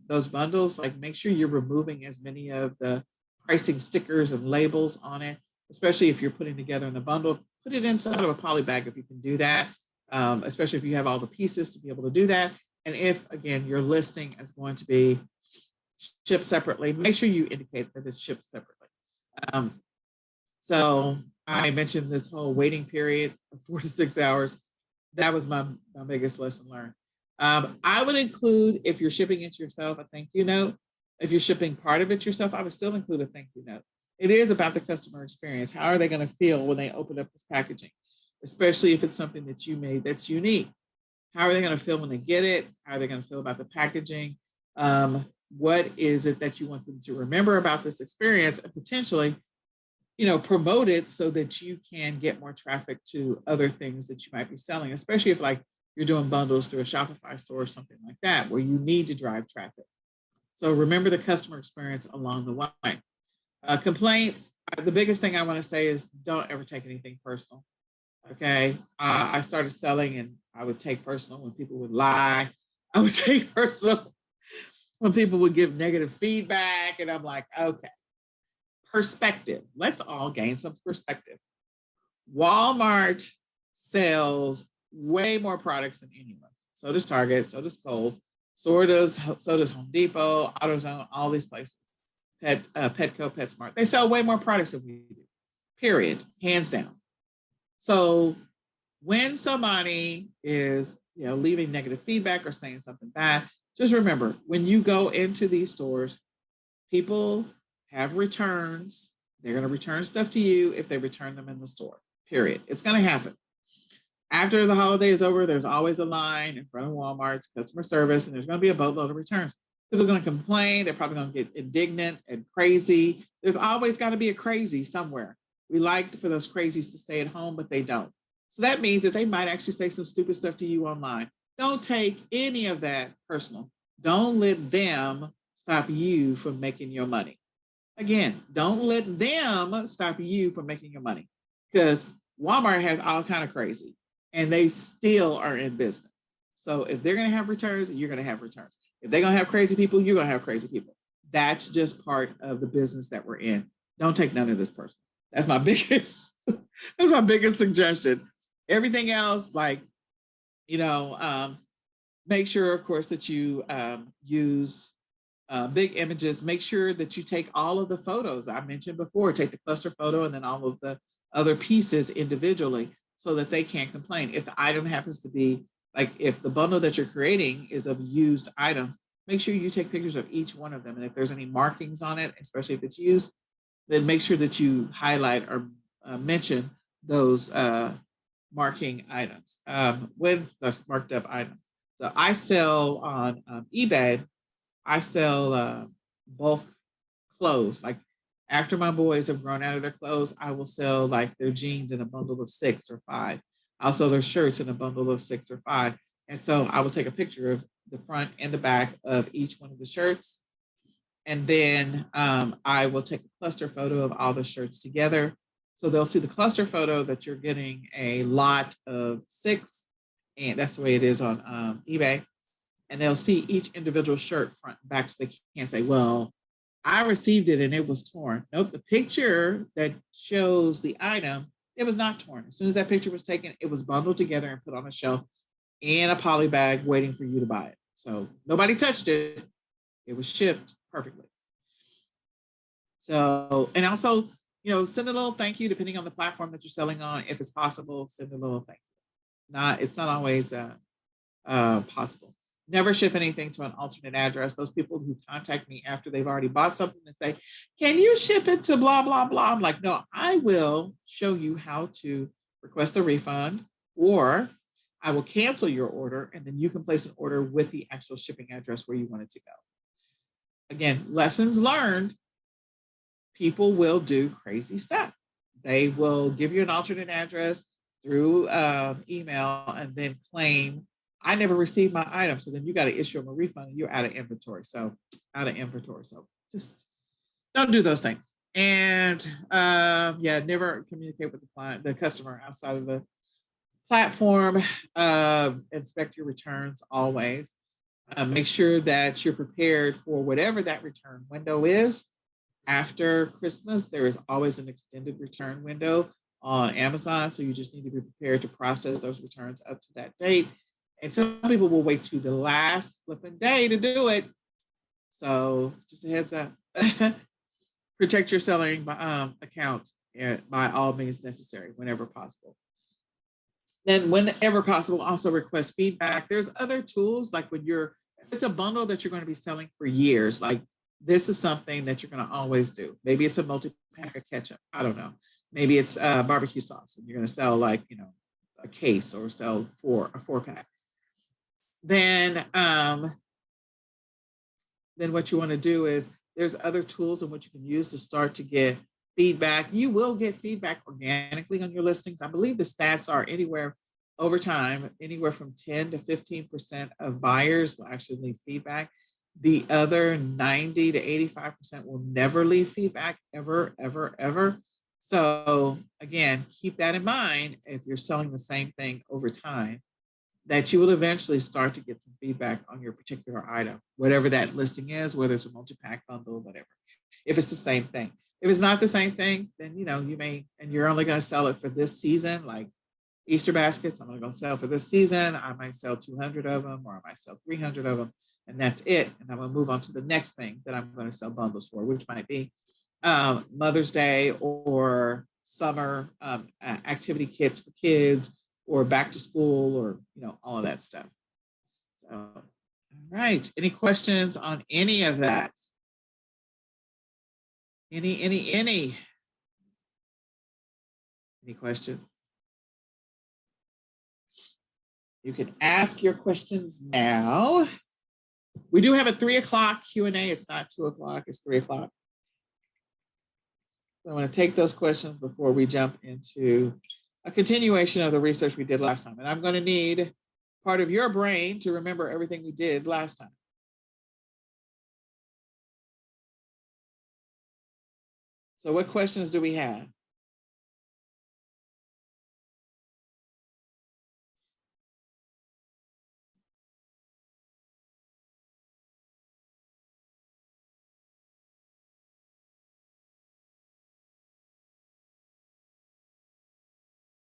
those bundles, like make sure you're removing as many of the pricing stickers and labels on it, especially if you're putting together in the bundle. Put it inside of a poly bag if you can do that, especially if you have all the pieces to be able to do that. And if, again, your listing is going to be shipped separately, make sure you indicate that it's shipped separately. So I mentioned this whole waiting period of 4 to 6 hours. That was my biggest lesson learned. I would include, if you're shipping it yourself, a thank you note. If you're shipping part of it yourself, I would still include a thank you note. It is about the customer experience. How are they going to feel when they open up this packaging, especially if it's something that you made that's unique? How are they going to feel when they get it? How are they going to feel about the packaging? What is it that you want them to remember about this experience, and potentially, promote it so that you can get more traffic to other things that you might be selling, especially if like you're doing bundles through a Shopify store or something like that, where you need to drive traffic. So remember the customer experience along the way. Complaints, the biggest thing I want to say is don't ever take anything personal. Okay. I started selling and I would take personal when people would lie. I would take personal when people would give negative feedback. And I'm like, okay, perspective. Let's all gain some perspective. Walmart sells way more products than anyone. So does Target, so does Kohl's, so does Home Depot, AutoZone, all these places. Petco, PetSmart. They sell way more products than we do. Period. Hands down. So when somebody is, leaving negative feedback or saying something bad, just remember, when you go into these stores, people have returns. They're going to return stuff to you if they return them in the store. Period. It's going to happen. After the holiday is over, there's always a line in front of Walmart's customer service, and there's going to be a boatload of returns. People are going to complain. They're probably going to get indignant and crazy. There's always got to be a crazy somewhere. We like for those crazies to stay at home, but they don't. So that means that they might actually say some stupid stuff to you online. Don't take any of that personal. Don't let them stop you from making your money. Again, don't let them stop you from making your money, because Walmart has all kind of crazy and they still are in business. So if they're going to have returns, you're going to have returns. If they're going to have crazy people, you're going to have crazy people. That's just part of the business that we're in. Don't take none of this personal. That's my biggest suggestion. Everything else, like, make sure, of course, that you use big images. Make sure that you take all of the photos I mentioned before. Take the cluster photo and then all of the other pieces individually so that they can't complain. If the item happens to be, like, if the bundle that you're creating is of used items, make sure you take pictures of each one of them. And if there's any markings on it, especially if it's used, then make sure that you highlight or mention those marking items with those marked up items. So I sell on eBay, I sell bulk clothes. Like after my boys have grown out of their clothes, I will sell like their jeans in a bundle of 6 or 5. I'll sell their shirts in a bundle of 6 or 5. And so I will take a picture of the front and the back of each one of the shirts. And then I will take a cluster photo of all the shirts together. So they'll see the cluster photo that you're getting a lot of 6. And that's the way it is on eBay. And they'll see each individual shirt front and back, so they can't say, well, I received it and it was torn. Nope, the picture that shows the item, it was not torn. As soon as that picture was taken, it was bundled together and put on a shelf in a poly bag waiting for you to buy it. So nobody touched it. It was shipped perfectly. So, and also, send a little thank you depending on the platform that you're selling on. If it's possible, send a little thank you. It's not always possible. Never ship anything to an alternate address. Those people who contact me after they've already bought something and say, can you ship it to blah, blah, blah? I'm like, no, I will show you how to request a refund, or I will cancel your order, and then you can place an order with the actual shipping address where you want it to go. Again, lessons learned. People will do crazy stuff. They will give you an alternate address through email and then claim, I never received my item. So then you got to issue them a refund and you're out of inventory. So just don't do those things. And never communicate with the customer outside of the platform. Inspect your returns always. Make sure that you're prepared for whatever that return window is. After Christmas, there is always an extended return window on Amazon. So you just need to be prepared to process those returns up to that date. And some people will wait to the last flipping day to do it. So just a heads up. Protect your selling account by all means necessary whenever possible. Then whenever possible, also request feedback. There's other tools like when if it's a bundle that you're going to be selling for years, like this is something that you're going to always do. Maybe it's a multi-pack of ketchup. I don't know. Maybe it's barbecue sauce and you're going to sell like, a case or sell a 4-pack. Then what you want to do is there's other tools in which you can use to start to get feedback. You will get feedback organically on your listings. I believe the stats are anywhere over time, anywhere from 10 to 15% of buyers will actually leave feedback. The other 90 to 85% will never leave feedback, ever, ever, ever. So again, keep that in mind if you're selling the same thing over time, that you will eventually start to get some feedback on your particular item, whatever that listing is, whether it's a multi-pack bundle, whatever. If it's the same thing. If it's not the same thing, then you may, and you're only going to sell it for this season, like Easter baskets, I'm only going to sell for this season. I might sell 200 of them, or I might sell 300 of them, and that's it. And I'm going to move on to the next thing that I'm going to sell bundles for, which might be Mother's Day or summer activity kits for kids, or back to school, or all of that stuff. So, all right. Any questions on any of that? Any questions? You can ask your questions now. We do have a 3 o'clock Q&A. It's not 2 o'clock, it's 3 o'clock. So I want to take those questions before we jump into a continuation of the research we did last time. And I'm going to need part of your brain to remember everything we did last time. So what questions do we have?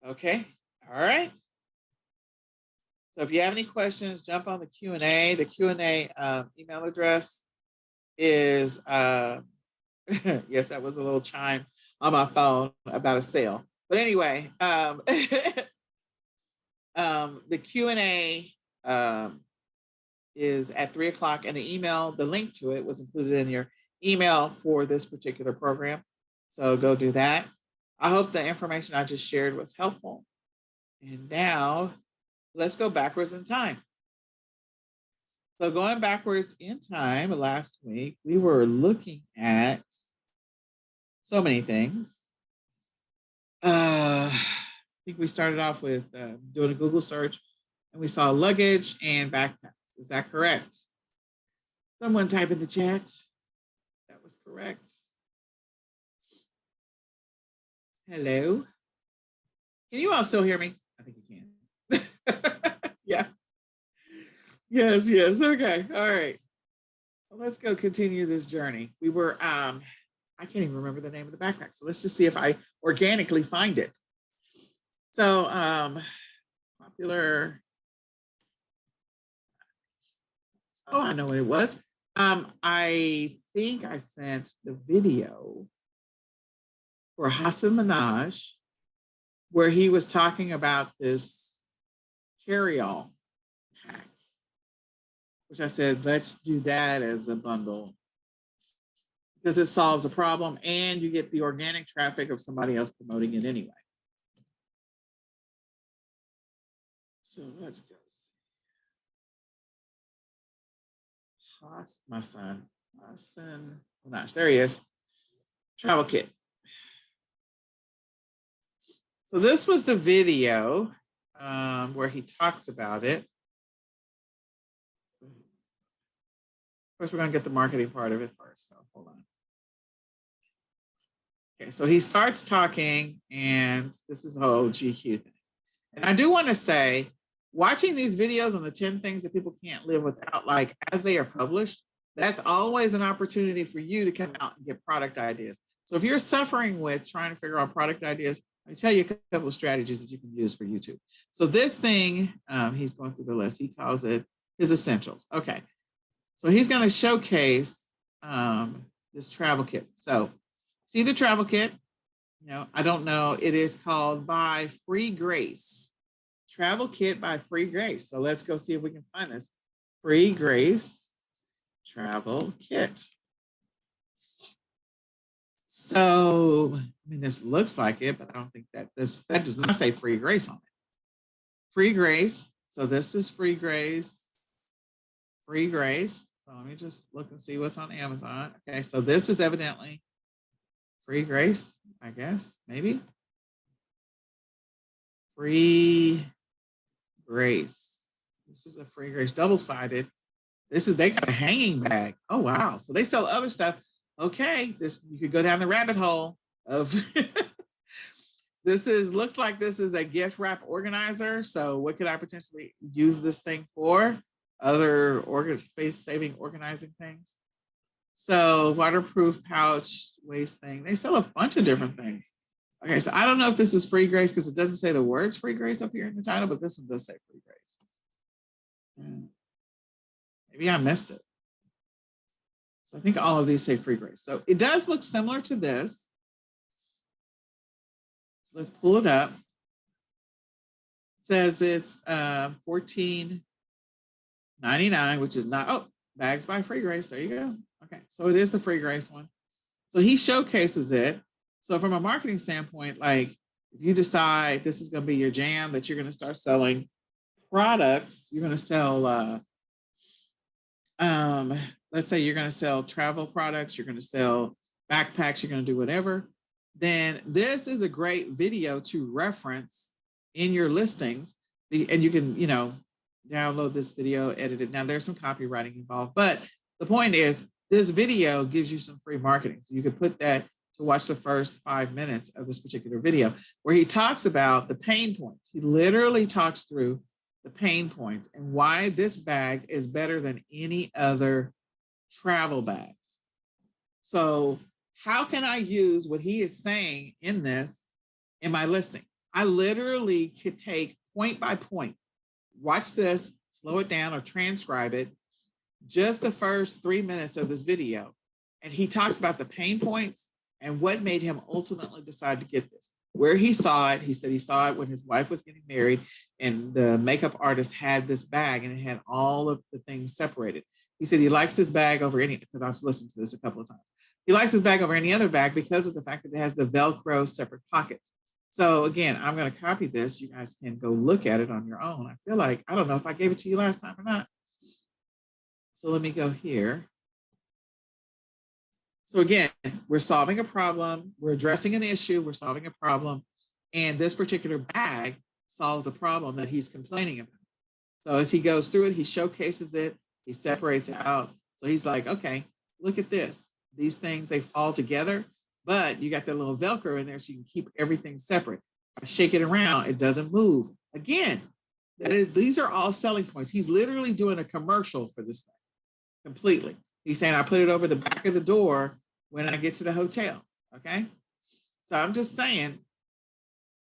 Okay, all right. So if you have any questions, jump on the Q&A. The Q&A email address is, yes, that was a little chime on my phone about a sale. But anyway, the Q&A is at 3 o'clock, and the email, the link to it was included in your email for this particular program. So go do that. I hope the information I just shared was helpful. And now let's go backwards in time. So going backwards in time, last week, we were looking at so many things. I think we started off with doing a Google search, and we saw luggage and backpacks. Is that correct? Someone type in the chat. That was correct. Hello. Can you all still hear me? I think you can. Yeah. Yes. Okay. All right. Well, let's go continue this journey. We were, I can't even remember the name of the backpack. So let's just see if I organically find it. So popular. Oh, I know what it was. I think I sent the video for Hassan Minaj, where he was talking about this carry-all pack, which I said, let's do that as a bundle because it solves a problem and you get the organic traffic of somebody else promoting it anyway. So let's go see. My son, Hassan Minaj, there he is. Travel kit. So this was the video where he talks about it. Of course, we're going to get the marketing part of it first. So hold on. Okay, so he starts talking, and this is the whole GQ thing. And I do want to say, watching these videos on the 10 things that people can't live without, like as they are published, that's always an opportunity for you to come out and get product ideas. So if you're suffering with trying to figure out product ideas, I tell you a couple of strategies that you can use for YouTube. So this thing, he's going through the list. He calls it his essentials. Okay. So he's going to showcase this travel kit. So see the travel kit, I don't know. It is called by Free Grace. Travel kit by Free Grace. So let's go see if we can find this. Free Grace travel kit. So, I mean, this looks like it, but I don't think that that does not say Free Grace on it. Free Grace. So this is Free Grace. Free Grace. So let me just look and see what's on Amazon. Okay, so this is evidently Free Grace, I guess, maybe. Free Grace. This is a Free Grace double-sided. They got a hanging bag. Oh, wow. So they sell other stuff. Okay, you could go down the rabbit hole of looks like this is a gift wrap organizer. So what could I potentially use this thing for? Other space saving organizing things. So waterproof pouch waist thing. They sell a bunch of different things. Okay, so I don't know if this is Free Grace because it doesn't say the words Free Grace up here in the title, but this one does say Free Grace. Maybe I missed it. So I think all of these say Free Grace. So it does look similar to this. So let's pull it up. It says it's $14.99, which is not, bags by Free Grace. There you go. Okay, so it is the Free Grace one. So he showcases it. So from a marketing standpoint, like if you decide this is going to be your jam, that you're going to start selling products, you're going to sell, let's say you're going to sell travel products, you're going to sell backpacks, you're going to do whatever, then this is a great video to reference in your listings. And you can, download this video, edit it. Now there's some copywriting involved, but the point is this video gives you some free marketing. So you could put that to watch the first 5 minutes of this particular video where he talks about the pain points. He literally talks through the pain points and why this bag is better than any other travel bags. So how can I use what he is saying in this in my listing? I literally could take point by point, watch this, slow it down or transcribe it, just the first 3 minutes of this video. And he talks about the pain points and what made him ultimately decide to get this. Where he saw it, he said he saw it when his wife was getting married and the makeup artist had this bag and it had all of the things separated. He said he likes this bag over any, because I've listened to this a couple of times. He likes this bag over any other bag because of the fact that it has the Velcro separate pockets. So again, I'm going to copy this. You guys can go look at it on your own. I feel like, I don't know if I gave it to you last time or not. So let me go here. So again, we're solving a problem, we're addressing an issue, we're solving a problem, and this particular bag solves a problem that he's complaining about. So as he goes through it, he showcases it, he separates out. So he's like, okay, look at this. These things, they fall together, but you got that little Velcro in there so you can keep everything separate. I shake it around, it doesn't move. Again, these are all selling points. He's literally doing a commercial for this thing completely. He's saying, I put it over the back of the door when I get to the hotel, okay? So I'm just saying,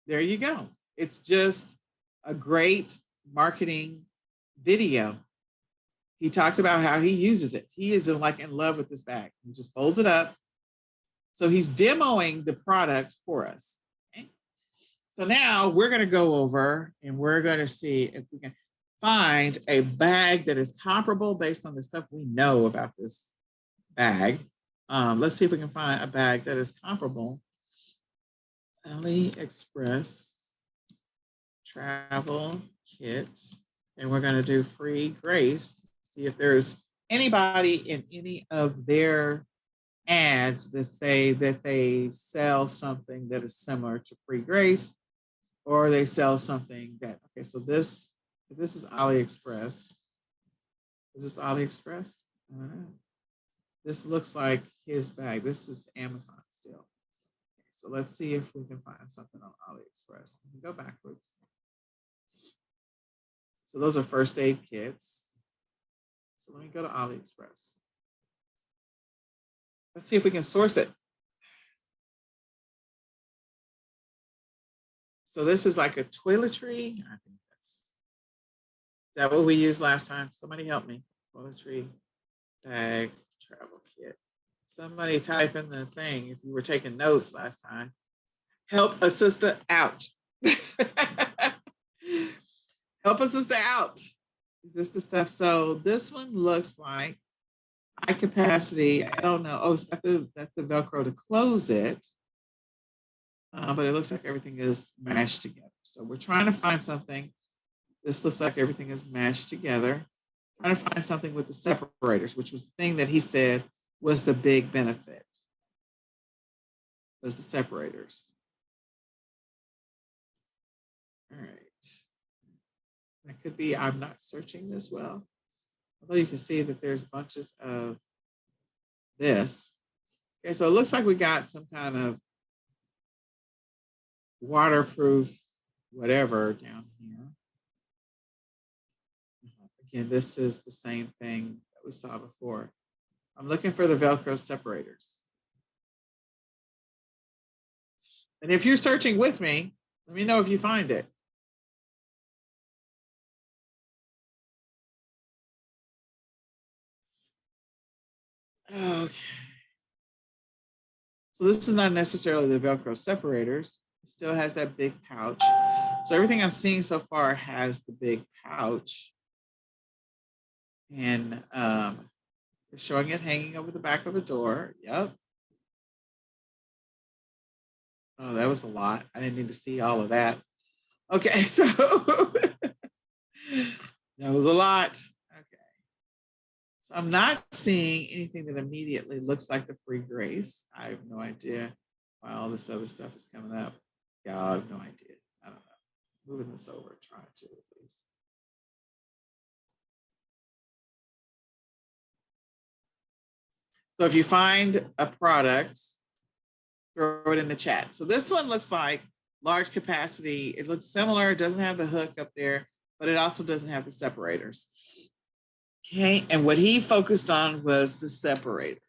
there you go. It's just a great marketing video. He talks about how he uses it. He is in love with this bag. He just folds it up. So he's demoing the product for us, okay? So now we're gonna go over and we're gonna see if we can find a bag that is comparable based on the stuff we know about this bag. Let's see if we can find a bag that is comparable. AliExpress travel kit. And we're going to do Free Grace. See if there's anybody in any of their ads that say that they sell something that is similar to Free Grace, or they sell something that, okay, so this is AliExpress. Is this AliExpress? I don't know. This looks like his bag. This is Amazon still. Okay, so let's see if we can find something on AliExpress. Let me go backwards. So those are first aid kits. So let me go to AliExpress. Let's see if we can source it. So this is like a toiletry. I think is that what we used last time? Somebody help me. Toiletry bag travel kit. Somebody type in the thing if you were taking notes last time. Help a sister out. Help a sister out. Is this the stuff? So this one looks like high capacity. I don't know. Oh, that's the Velcro to close it. But it looks like everything is mashed together. So we're trying to find something. This looks like everything is mashed together. Trying to find something with the separators, which was the thing that he said was the big benefit. Was the separators. All right. That could be I'm not searching this well. Although you can see that there's bunches of this. Okay, so it looks like we got some kind of waterproof whatever down here. Again, this is the same thing that we saw before. I'm looking for the Velcro separators. And if you're searching with me, let me know if you find it. Okay. So this is not necessarily the Velcro separators. It still has that big pouch. So everything I'm seeing so far has the big pouch. And they're showing it hanging over the back of a door. Yep. Oh, that was a lot. I didn't need to see all of that. Okay, so that was a lot. Okay. So I'm not seeing anything that immediately looks like the free grace. I have no idea why all this other stuff is coming up. Yeah, I have no idea. I don't know. Moving this over, trying to at least. So if you find a product, throw it in the chat. So this one looks like large capacity. It looks similar. It doesn't have the hook up there, but it also doesn't have the separators. Okay, and what he focused on was the separators.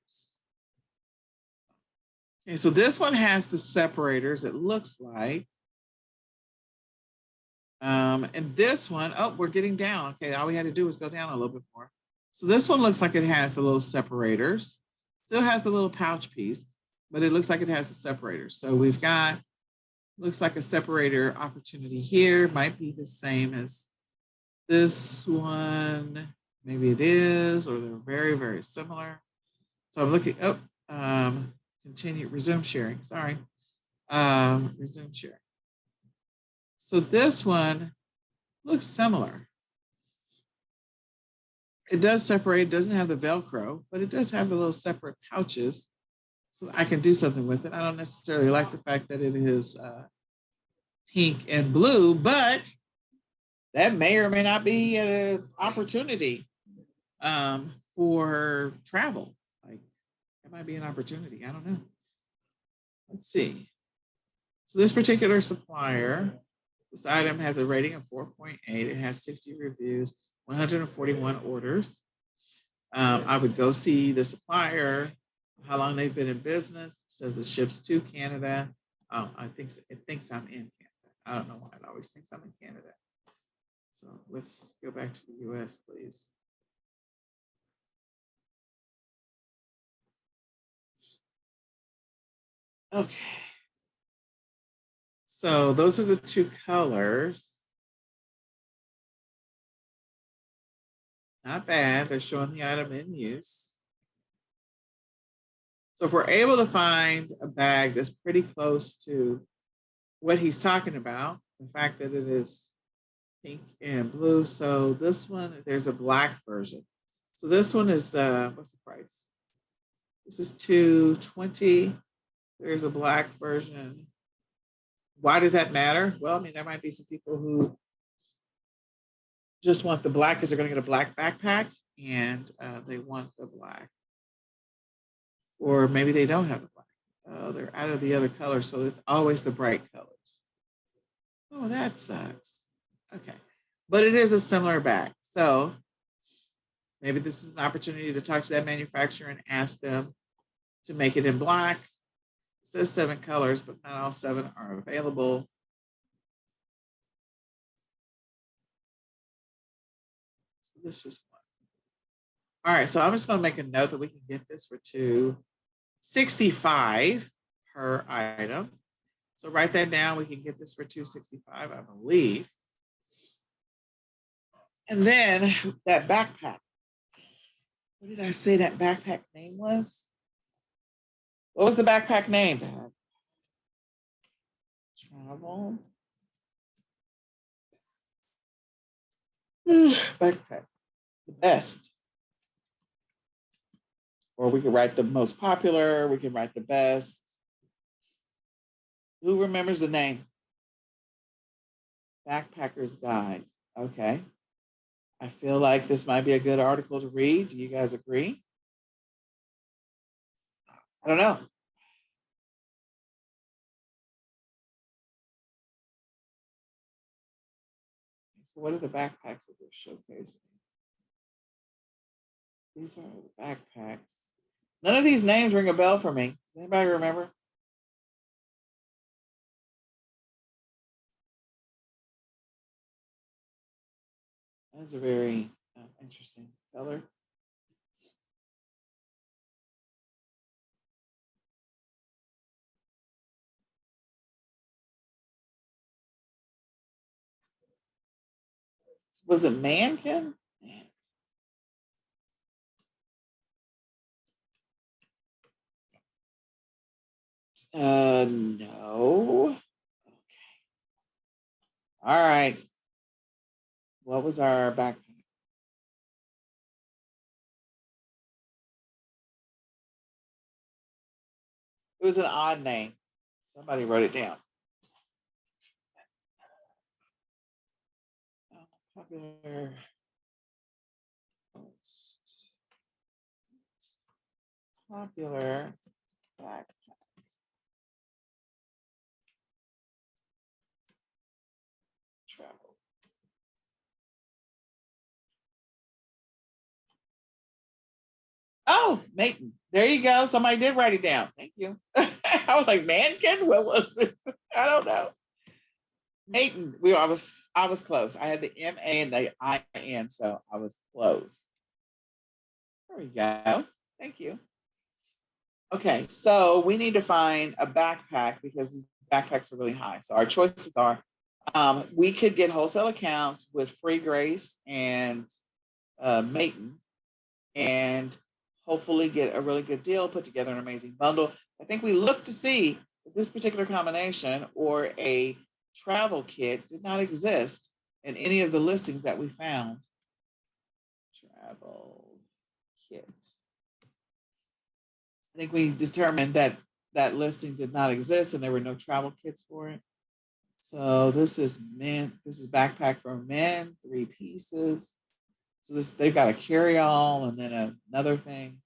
Okay, so this one has the separators, it looks like. And this one, oh, we're getting down. Okay, all we had to do was go down a little bit more. So this one looks like it has the little separators. Still has a little pouch piece, but it looks like it has the separators. So we've got, looks like a separator opportunity here. Might be the same as this one. Maybe it is, or they're very, very similar. So I'm looking, continue, resume sharing, sorry. Resume sharing. So this one looks similar. It does separate, doesn't have the Velcro, but it does have the little separate pouches. So I can do something with it. I don't necessarily like the fact that it is pink and blue, but that may or may not be an opportunity for travel. Like that might be an opportunity. I don't know. Let's see. So this particular supplier, this item has a rating of 4.8. It has 60 reviews, 141 orders. I would go see the supplier, how long they've been in business. It says it ships to Canada. Oh, it thinks I'm in Canada. I don't know why it always thinks I'm in Canada. So let's go back to the US, please. Okay. So those are the two colors. Not bad. They're showing the item in use. So if we're able to find a bag that's pretty close to what he's talking about, the fact that it is pink and blue. So this one, there's a black version. So this one is, what's the price? This is $220. There's a black version. Why does that matter? Well, I mean, there might be some people who just want the black because they're going to get a black backpack and they want the black. Or maybe they don't have the black. They're out of the other colors, so it's always the bright colors. Oh, that sucks. Okay. But it is a similar bag. So maybe this is an opportunity to talk to that manufacturer and ask them to make it in black. It says 7 colors, but not all 7 are available. So this is one. All right, so I'm just going to make a note that we can get this for $265 per item. So write that down. We can get this for $265, I believe. And then that backpack. What did I say that backpack name was? What was the backpack name, Dad? Travel. Backpack. The best. Or we could write the most popular. We can write the best. Who remembers the name? Backpacker's Guide. Okay. I feel like this might be a good article to read. Do you guys agree? I don't know. So what are the backpacks that they're showcasing? These are the backpacks. None of these names ring a bell for me. Does anybody remember? That's a very interesting color. Was it Mankin? No. Okay. All right. What was our backpack? It was an odd name. Somebody wrote it down. Popular. Popular backpack. Travel. Oh, Maiden. There you go. Somebody did write it down. Thank you. I was like, Mankin? What was it? I don't know. Maiden. I was close. I had the M-A and the I-N, so I was close. There we go. Thank you. Okay, so we need to find a backpack because these backpacks are really high. So our choices are we could get wholesale accounts with Free Grace and Maiden and hopefully get a really good deal, put together an amazing bundle. I think we look to see if this particular combination or a travel kit did not exist in any of the listings that we found. Travel kit. I think we determined that that listing did not exist and there were no travel kits for it. So this is men. This is backpack for men, 3 pieces. So they've got a carry-all and then another thing.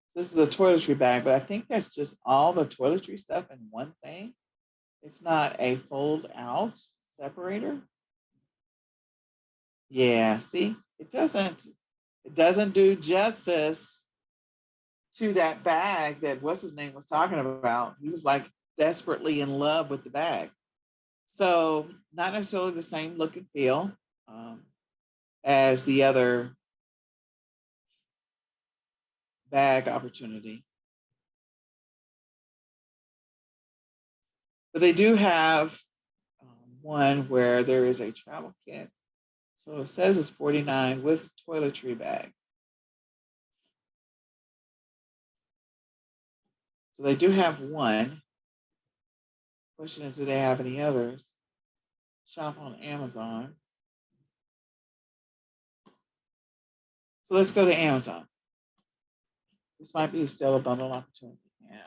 So this is a toiletry bag, but I think that's just all the toiletry stuff in one thing. It's not a fold out separator. Yeah, see, it doesn't do justice to that bag that what's his name was talking about. He was like desperately in love with the bag. So not necessarily the same look and feel as the other bag opportunity. But they do have one where there is a travel kit. So it says it's $49 with toiletry bag. So they do have one. Question is, do they have any others? Shop on Amazon. So let's go to Amazon. This might be still a bundle opportunity. Yeah,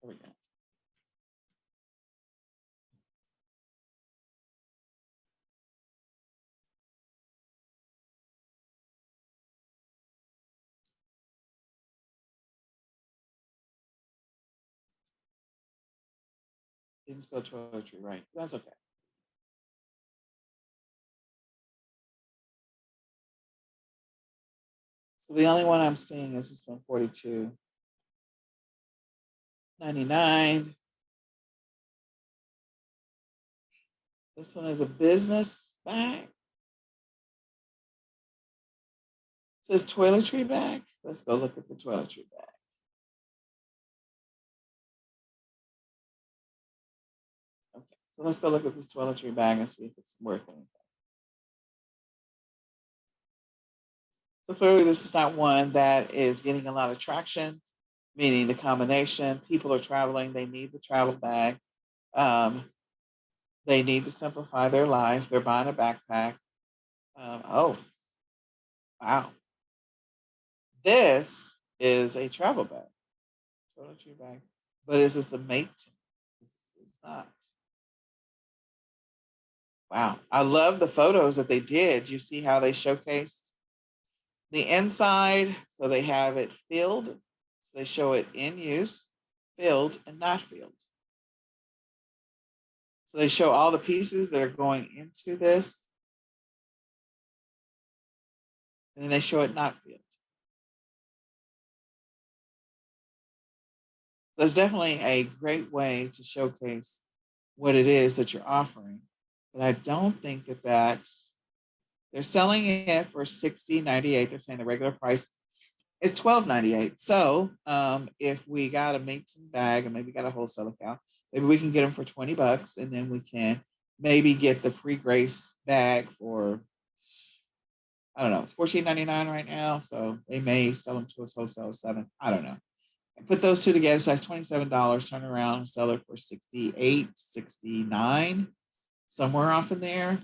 there we go. Didn't spell toiletry right. That's okay. So the only one I'm seeing is this one, $42.99. This one is a business bag. It says toiletry bag. Let's go look at the toiletry bag. Okay, so let's go look at this toiletry bag and see if it's worth anything. So clearly this is not one that is getting a lot of traction, meaning the combination, people are traveling, they need the travel bag. They need to simplify their life. They're buying a backpack. Oh, wow. This is a travel bag, toiletry bag, but is this a mate? It's not. Wow. I love the photos that they did. You see how they showcased the inside. So they have it filled. So they show it in use, filled, and not filled. So they show all the pieces that are going into this. And then they show it not filled. So it's definitely a great way to showcase what it is that you're offering. But I don't think that they're selling it for $60.98. They're saying the regular price is $12.98. So if we got a Mason bag and maybe got a wholesale account, maybe we can get them for $20, and then we can maybe get the free grace bag for, I don't know, it's $14.99 right now. So they may sell them to us wholesale $7. I don't know. Put those two together, so that's $27, turn around and sell it for $68, $69, somewhere off in there.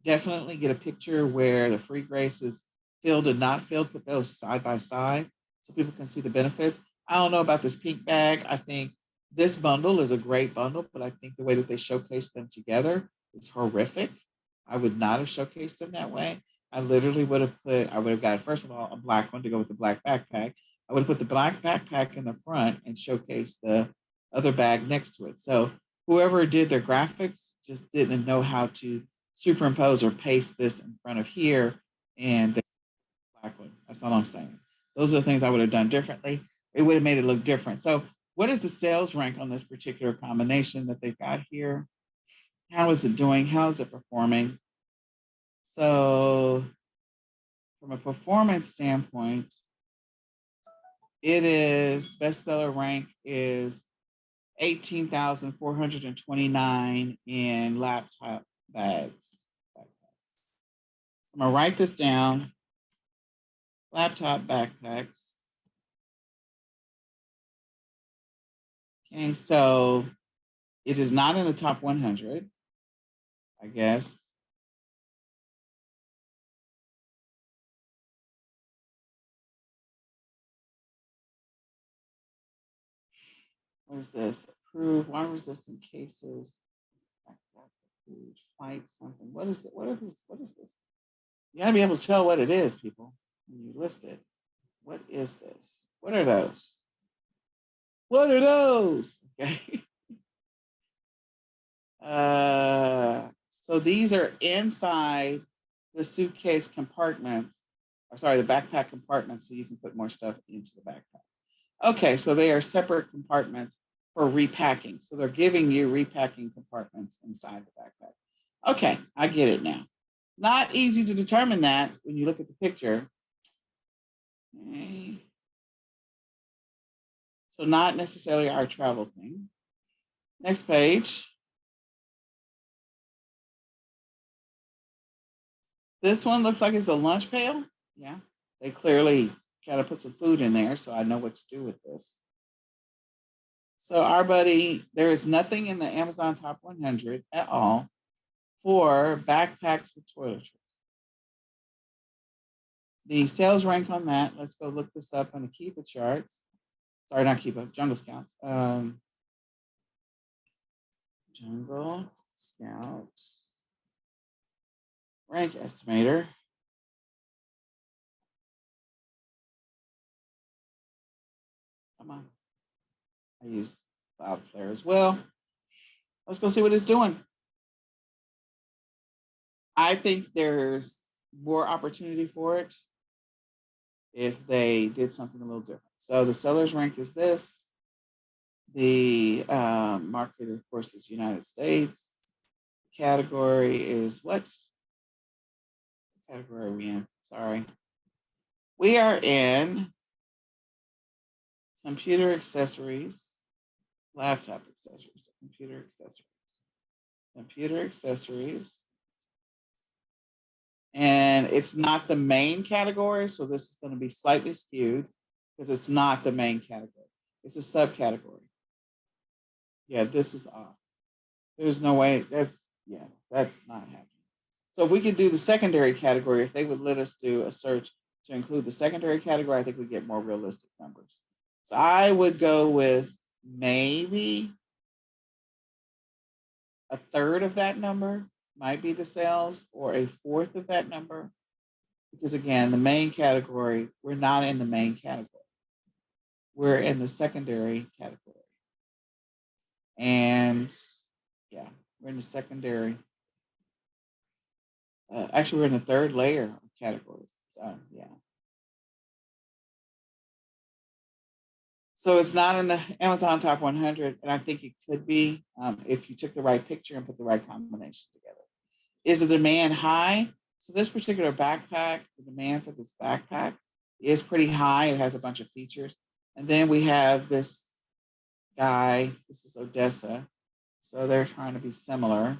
Definitely get a picture where the free grace is filled and not filled. Put those side by side so people can see the benefits. I don't know about this pink bag. I think this bundle is a great bundle, but I think the way that they showcase them together is horrific. I would not have showcased them that way. I literally would have got, first of all, a black one to go with the black backpack. I would have put the black backpack in the front and showcased the other bag next to it. So whoever did their graphics just didn't know how to superimpose or paste this in front of here and the black one. That's all I'm saying. Those are the things I would have done differently. It would have made it look different. So what is the sales rank on this particular combination that they've got here? How is it doing? How is it performing? So from a performance standpoint, it is bestseller rank is 18,429 in laptop bags. I'm gonna write this down. Laptop backpacks. Okay, so it is not in the top 100, I guess. What is this? Approved. Why was this in cases? Approved. Flight something. What is it? What is this? What is this? You gotta be able to tell what it is, people, when you list it. What is this? What are those? What are those? Okay. So these are inside the suitcase compartments, or sorry, the backpack compartments, so you can put more stuff into the backpack. Okay, so they are separate compartments for repacking. So they're giving you repacking compartments inside the backpack. Okay, I get it now. Not easy to determine that when you look at the picture. Okay. So not necessarily our travel thing. Next page. This one looks like it's a lunch pail. Yeah, they clearly got to put some food in there, so I know what to do with this. So our buddy, there is nothing in the Amazon Top 100 at all for backpacks with toiletries. The sales rank on that, let's go look this up on the Keepa charts. Sorry, not Keepa, Jungle Scouts. Jungle Scouts rank estimator. Come on. I use Cloudflare as well. Let's go see what it's doing. I think there's more opportunity for it if they did something a little different. So the seller's rank is this. The market, of course, is United States. Category is what? What category are we in? Sorry. We are in computer accessories, laptop accessories, computer accessories. And it's not the main category, so this is going to be slightly skewed because it's not the main category. It's a subcategory. Yeah, this is off. There's no way, that's not happening. So if we could do the secondary category, if they would let us do a search to include the secondary category, I think we get more realistic numbers. So I would go with maybe a third of that number might be the sales, or a fourth of that number. Because again, the main category, we're not in the main category. We're in the secondary category. And yeah, we're in the secondary. Actually, we're in the third layer of categories. So yeah. So it's not in the Amazon Top 100, and I think it could be if you took the right picture and put the right combination together. Is the demand high? So this particular backpack, the demand for this backpack is pretty high. It has a bunch of features. And then we have this guy, this is Odessa. So they're trying to be similar.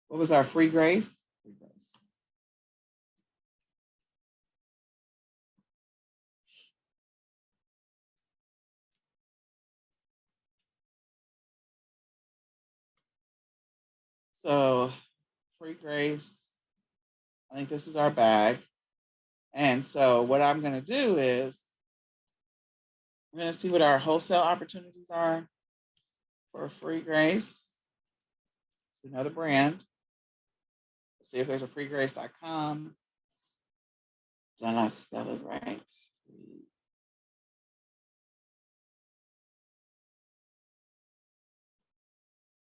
What was our free grace? Free grace. So free grace, I think this is our bag. And so what I'm going to do is I'm going to see what our wholesale opportunities are for free grace. It's another brand. Let's see if there's a freegrace.com. Did I not spell it right?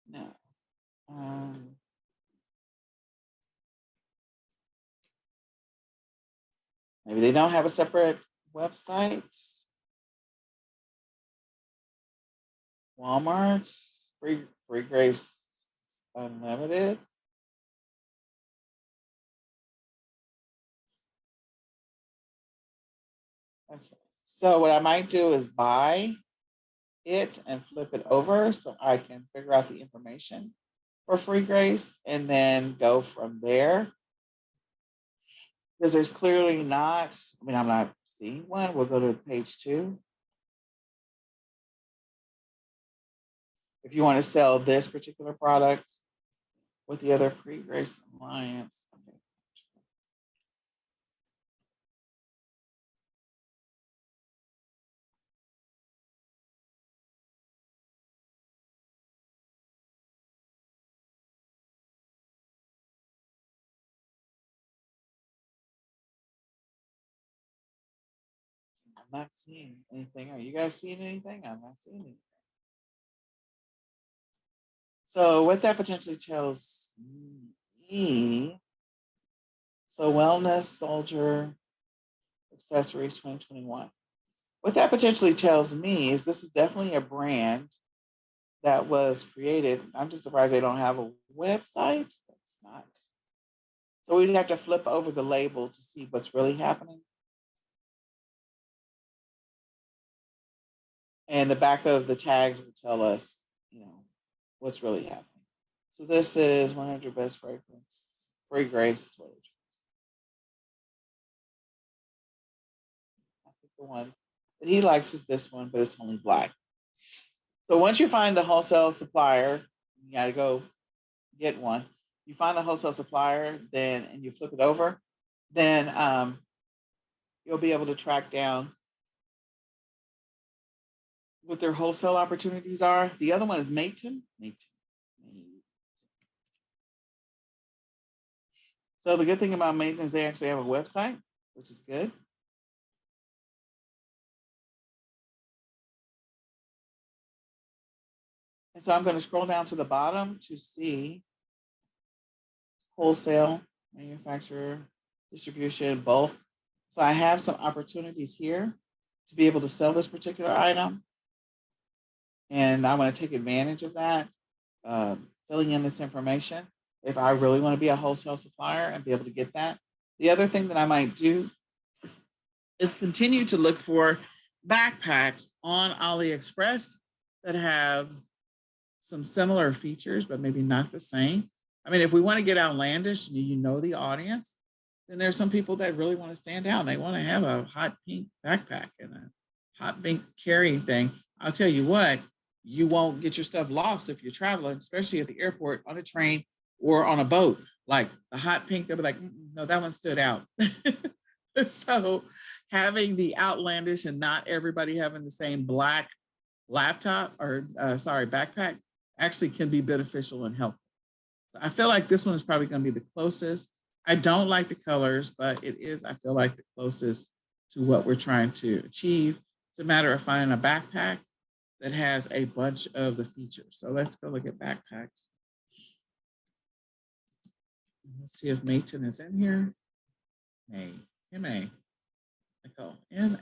No. Maybe they don't have a separate website. Walmart, free grace unlimited. Okay. So what I might do is buy it and flip it over so I can figure out the information for free grace and then go from there. Because there's clearly not, I'm not seeing one. We'll go to page 2. If you want to sell this particular product with the other free grace alliance. Okay. I'm not seeing anything. Are you guys seeing anything? I'm not seeing anything. So what that potentially tells me, so wellness, soldier, accessories 2021. What that potentially tells me is this is definitely a brand that was created. I'm just surprised they don't have a website. That's not. So we'd have to flip over the label to see what's really happening. And the back of the tags will tell us, what's really happening. So this is 100 best fragrance, free grace toiletries. I think the one that he likes is this one, but it's only black. So once you find the wholesale supplier, you got to go get one. You find the wholesale supplier, and you flip it over, then you'll be able to track down what their wholesale opportunities are. The other one is Mayton. So the good thing about Mayton is they actually have a website, which is good. And so I'm going to scroll down to the bottom to see wholesale, manufacturer, distribution, bulk. So I have some opportunities here to be able to sell this particular item. And I want to take advantage of that, filling in this information if I really want to be a wholesale supplier and be able to get that. The other thing that I might do is continue to look for backpacks on AliExpress that have some similar features, but maybe not the same. I mean, if we want to get outlandish and you know the audience, then there's some people that really want to stand out. They want to have a hot pink backpack and a hot pink carrying thing. I'll tell you what, you won't get your stuff lost if you're traveling, especially at the airport, on a train, or on a boat. Like the hot pink, they'll be like, no, that one stood out. So having the outlandish and not everybody having the same black laptop or backpack actually can be beneficial and helpful. So I feel like this one is probably going to be the closest. I don't like the colors, but it is, I feel like, the closest to what we're trying to achieve. It's a matter of finding a backpack that has a bunch of the features. So let's go look at backpacks. Let's see if Mayton is in here. May, M-A, Nicole, M-A.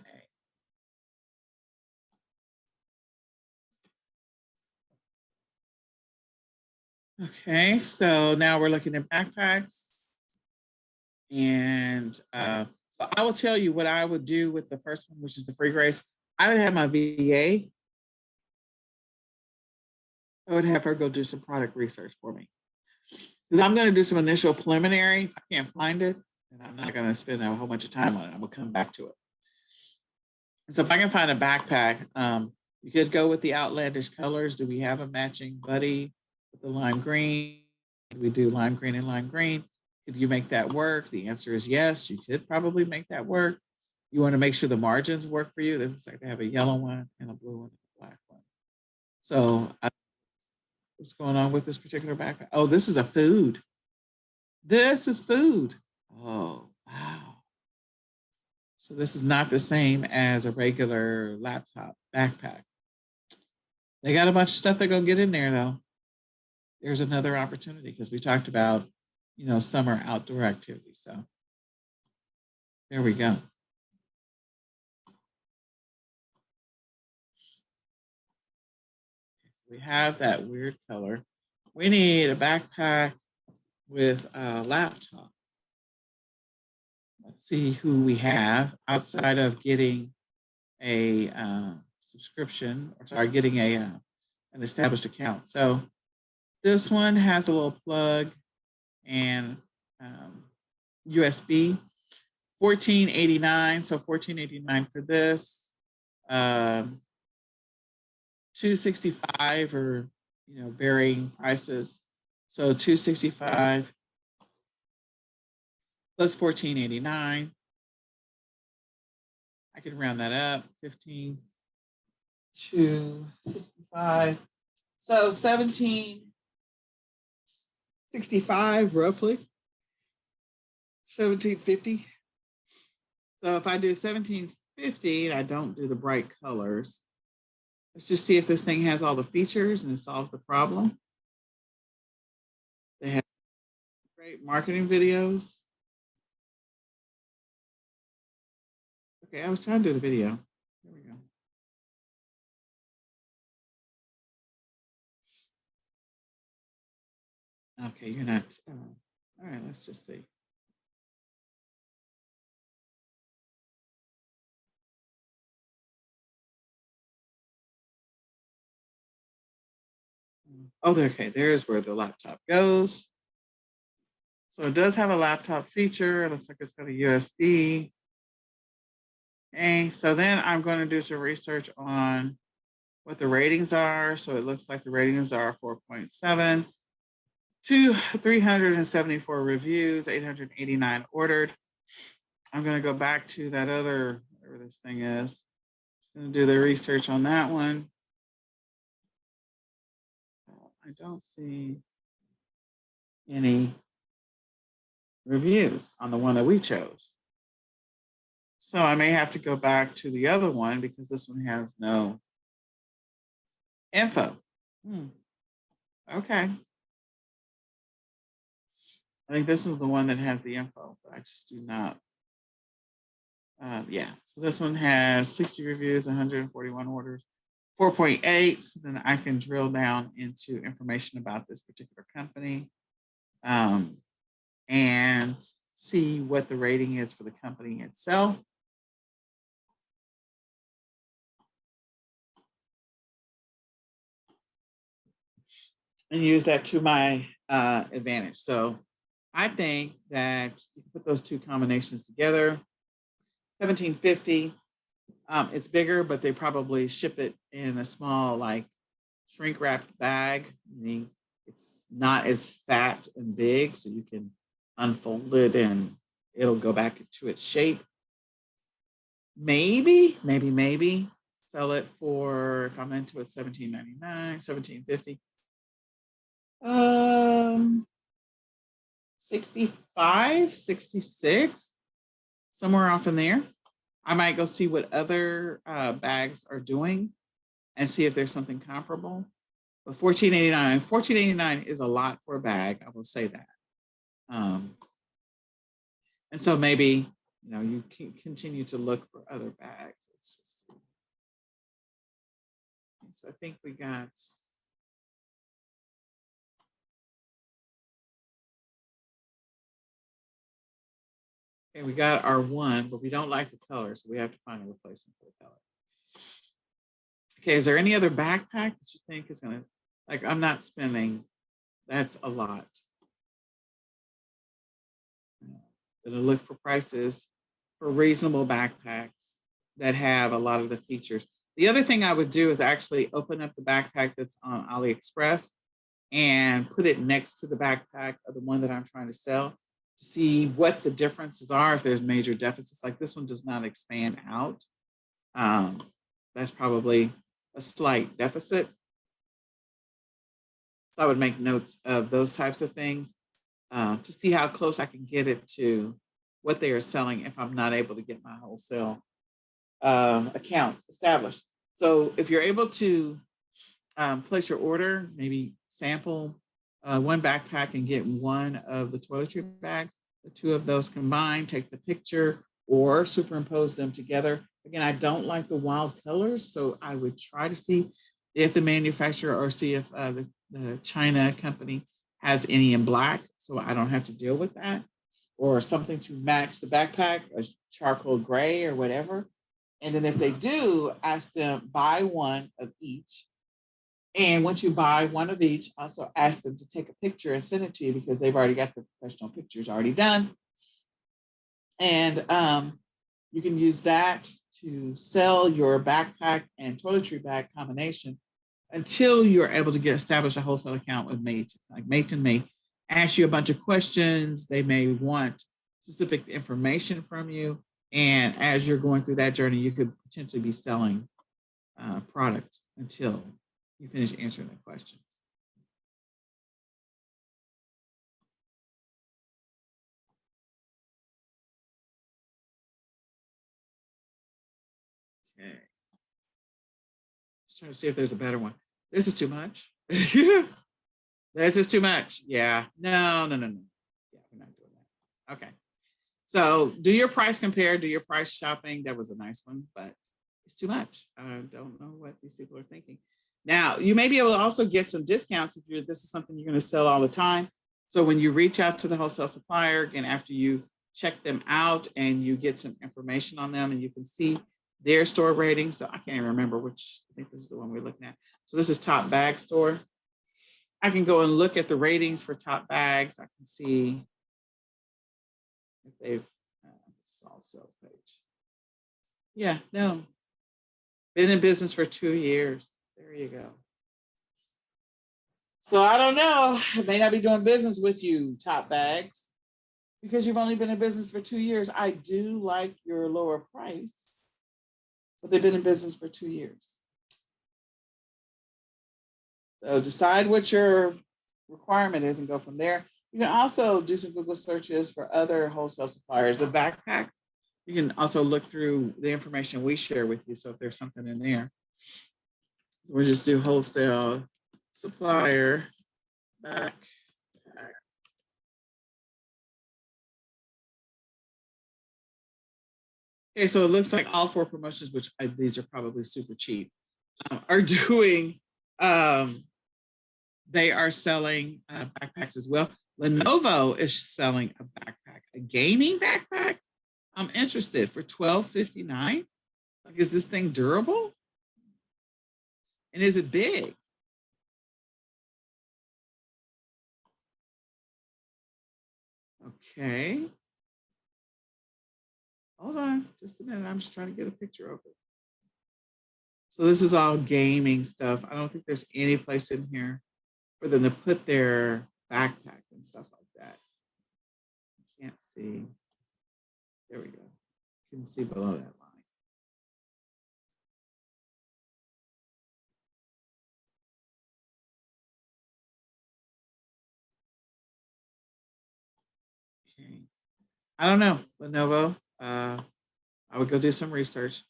Okay, so now we're looking at backpacks. And so I will tell you what I would do with the first one, which is the free grace. I would have my VA. I would have her go do some product research for me. Because I'm going to do some initial preliminary. If I can't find it, and I'm not going to spend a whole bunch of time on it. I will come back to it. So if I can find a backpack, you could go with the outlandish colors. Do we have a matching buddy with the lime green? We do lime green and lime green. Could you make that work? The answer is yes. You could probably make that work. You want to make sure the margins work for you. It looks like they have a yellow one and a blue one and a black one. So what's going on with this particular backpack? Oh, this is a food. This is food. Oh, wow. So this is not the same as a regular laptop backpack. They got a bunch of stuff they're going to get in there, though. There's another opportunity because we talked about, summer outdoor activities. So there we go. So we have that weird color. We need a backpack with a laptop. Let's see who we have outside of getting a subscription, getting an established account. So this one has a little plug and USB, $14.89. So $14.89 for this. $265 or varying prices. So $265 plus $14.89. I can round that up, 15 to 65. So $17.65 roughly. $17.50. So if I do $17.50, I don't do the bright colors. Let's just see if this thing has all the features and it solves the problem. They have great marketing videos. Okay, I was trying to do the video. There we go. Okay, you're not. All right, let's just see. Oh, okay, there's where the laptop goes. So it does have a laptop feature. It looks like it's got a USB. Okay, so then I'm going to do some research on what the ratings are. So it looks like the ratings are 4.7 to 374 reviews, 889 ordered. I'm going to go back to that other, whatever this thing is. I'm going to do the research on that one. I don't see any reviews on the one that we chose. So I may have to go back to the other one because this one has no info. Okay. I think this is the one that has the info, but I just do not. Yeah, so this one has 60 reviews, 141 orders, 4.8. So then I can drill down into information about this particular company and see what the rating is for the company itself. And use that to my advantage. So I think that you can put those two combinations together. 1750. It's bigger, but they probably ship it in a small, like shrink wrapped bag. It's not as fat and big, so you can unfold it and it'll go back to its shape. Maybe sell it for, if I'm into it, $17.99, $17.50. 65, 66, somewhere off in there. I might go see what other bags are doing and see if there's something comparable. But $14.89 is a lot for a bag. I will say that. And so maybe, you can continue to look for other bags. Let's just see. So I think we got. Okay, we got our one, but we don't like the color, so we have to find a replacement for the color. Okay, is there any other backpack that you think is gonna, like, I'm not spending, that's a lot. Gonna look for prices for reasonable backpacks that have a lot of the features. The other thing I would do is actually open up the backpack that's on AliExpress and put it next to the backpack of the one that I'm trying to sell to see what the differences are, if there's major deficits. Like this one does not expand out. That's probably a slight deficit. So I would make notes of those types of things to see how close I can get it to what they are selling if I'm not able to get my wholesale account established. So if you're able to place your order, maybe sample one backpack and get one of the toiletry bags, the two of those combined, take the picture or superimpose them together. Again, I don't like the wild colors, so I would try to see if the manufacturer or see if the China company has any in black, so I don't have to deal with that, or something to match the backpack, a charcoal gray or whatever. And then if they do, ask them buy one of each. And once you buy one of each, also ask them to take a picture and send it to you because they've already got the professional pictures already done. And you can use that to sell your backpack and toiletry bag combination until you're able to establish a wholesale account with Mayton. Like Mayton may ask you a bunch of questions. They may want specific information from you. And as you're going through that journey, you could potentially be selling product until you finish answering the questions. Okay. Just trying to see if there's a better one. This is too much. This is too much. Yeah. No. Yeah, we're not doing that. Okay. So do your price compare, do your price shopping. That was a nice one, but it's too much. I don't know what these people are thinking. Now, you may be able to also get some discounts if this is something you're going to sell all the time. So when you reach out to the wholesale supplier, again, after you check them out and you get some information on them and you can see their store ratings. So I can't even remember which, I think this is the one we're looking at. So this is Top Bag Store. I can go and look at the ratings for Top Bags. I can see if they've saw sales page. Yeah, no. Been in business for 2 years. There you go. So I don't know. I may not be doing business with you, Top Bags, because you've only been in business for 2 years. I do like your lower price, but they've been in business for 2 years. So decide what your requirement is and go from there. You can also do some Google searches for other wholesale suppliers of backpacks. You can also look through the information we share with you. So if there's something in there, so we'll just do wholesale supplier Backpack. Okay, so it looks like all 4 promotions, which these are probably super cheap, are doing, they are selling backpacks as well. Lenovo is selling a backpack, a gaming backpack. I'm interested for $12.59. Like, is this thing durable? And is it big? Okay. Hold on just a minute. I'm just trying to get a picture of it. So this is all gaming stuff. I don't think there's any place in here for them to put their backpack and stuff like that. I can't see. There we go. You can see below that line. Okay. I don't know, Lenovo. I would go do some research.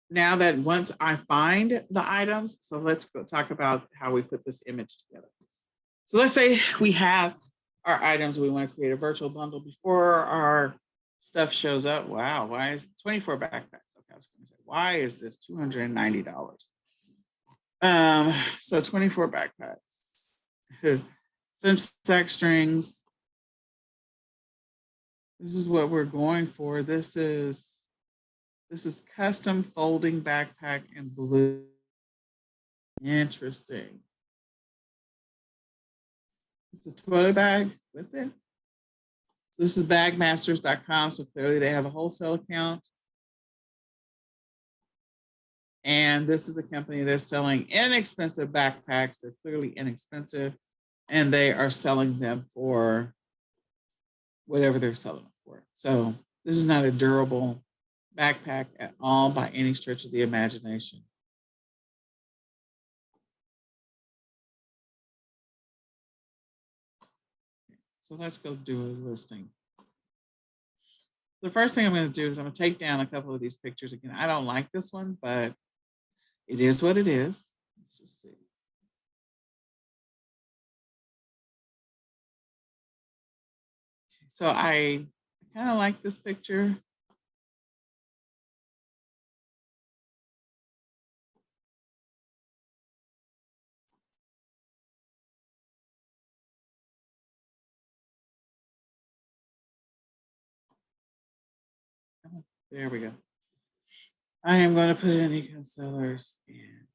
Now that once I find the items, so let's go talk about how we put this image together. So let's say we have our items. We want to create a virtual bundle before our stuff shows up. Wow, why is 24 backpacks? Okay, I was going to say, why is this $290? So 24 backpacks. Cinch stack strings. This is what we're going for. This is custom folding backpack in blue. Interesting. It's a toilet bag with it. So this is bagmasters.com. So clearly they have a wholesale account. And this is a company that's selling inexpensive backpacks. They're clearly inexpensive. And they are selling them for whatever they're selling them for. So this is not a durable backpack at all by any stretch of the imagination. So let's go do a listing. The first thing I'm going to do is I'm going to take down a couple of these pictures. Again, I don't like this one, but it is what it is. Let's just see. Okay, so I kind of like this picture. There we go. I am going to put it in eCom sellers and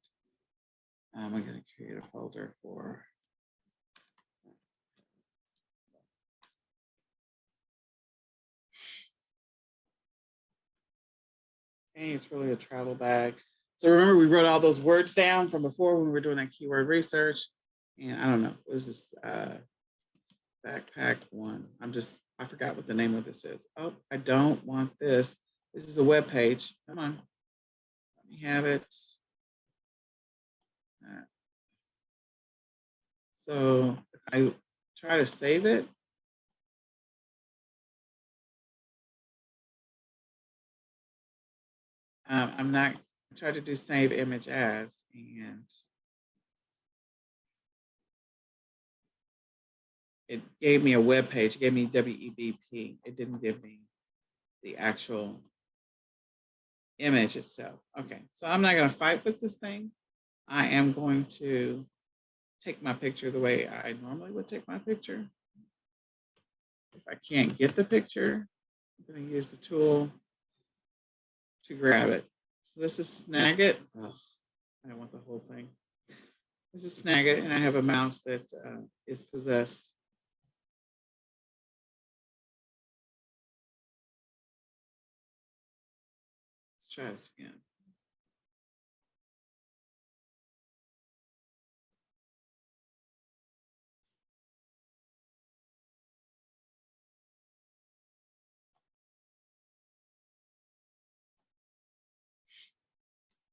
I'm going to create a folder for hey, it's really a travel bag. So remember we wrote all those words down from before when we were doing that keyword research. And I don't know, what is this backpack one? I forgot what the name of this is. Oh, I don't want this. This is a web page. Come on. Let me have it. So if I try to save it, I'm not trying to do save image as, and it gave me a web page. It gave me WEBP. It didn't give me the actual image itself. Okay, so I'm not going to fight with this thing. I am going to take my picture the way I normally would take my picture. If I can't get the picture, I'm going to use the tool to grab it. So this is snag it. Oh, I don't want the whole thing. This is snag it, and I have a mouse that is possessed. Let's try this again.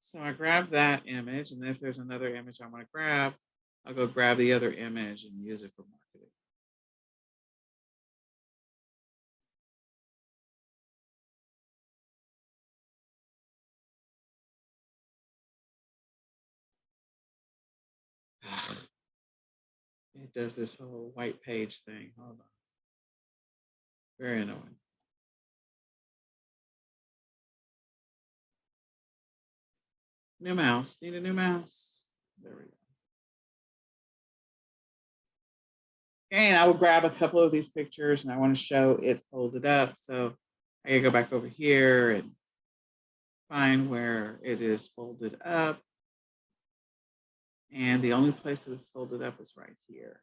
So I grab that image, and if there's another image I want to grab, I'll go grab the other image and use it for marketing. It does this whole white page thing. Hold on. Very annoying. New mouse. Need a new mouse. There we go. And I will grab a couple of these pictures and I want to show it folded up. So I gotta go back over here and find where it is folded up. And the only place that it's folded up is right here.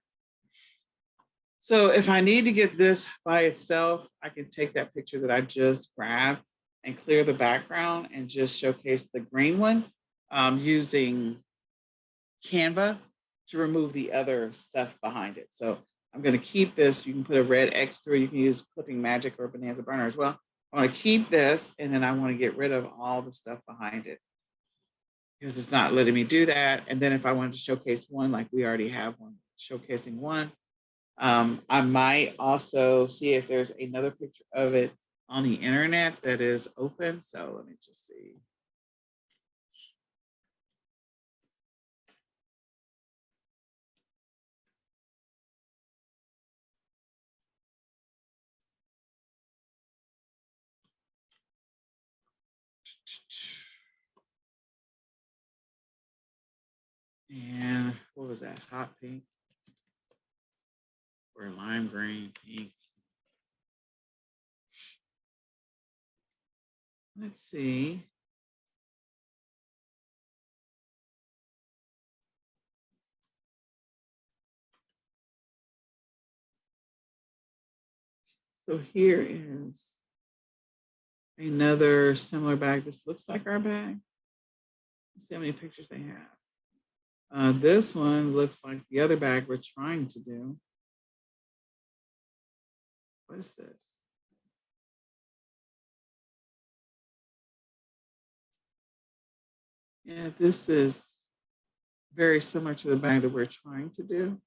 So if I need to get this by itself, I can take that picture that I just grabbed and clear the background and just showcase the green one using Canva to remove the other stuff behind it. So I'm going to keep this. You can put a red X through. You can use Clipping Magic or Bonanza Burner as well. I want to keep this, and then I want to get rid of all the stuff behind it because it's not letting me do that. And then if I wanted to showcase one, like we already have one showcasing one, I might also see if there's another picture of it on the internet that is open. So let me just see. And what was that? Hot pink or lime green, pink. Let's see. So here is another similar bag. This looks like our bag. Let's see how many pictures they have. This one looks like the other bag we're trying to do. What is this? Yeah, this is very similar to the bag that we're trying to do.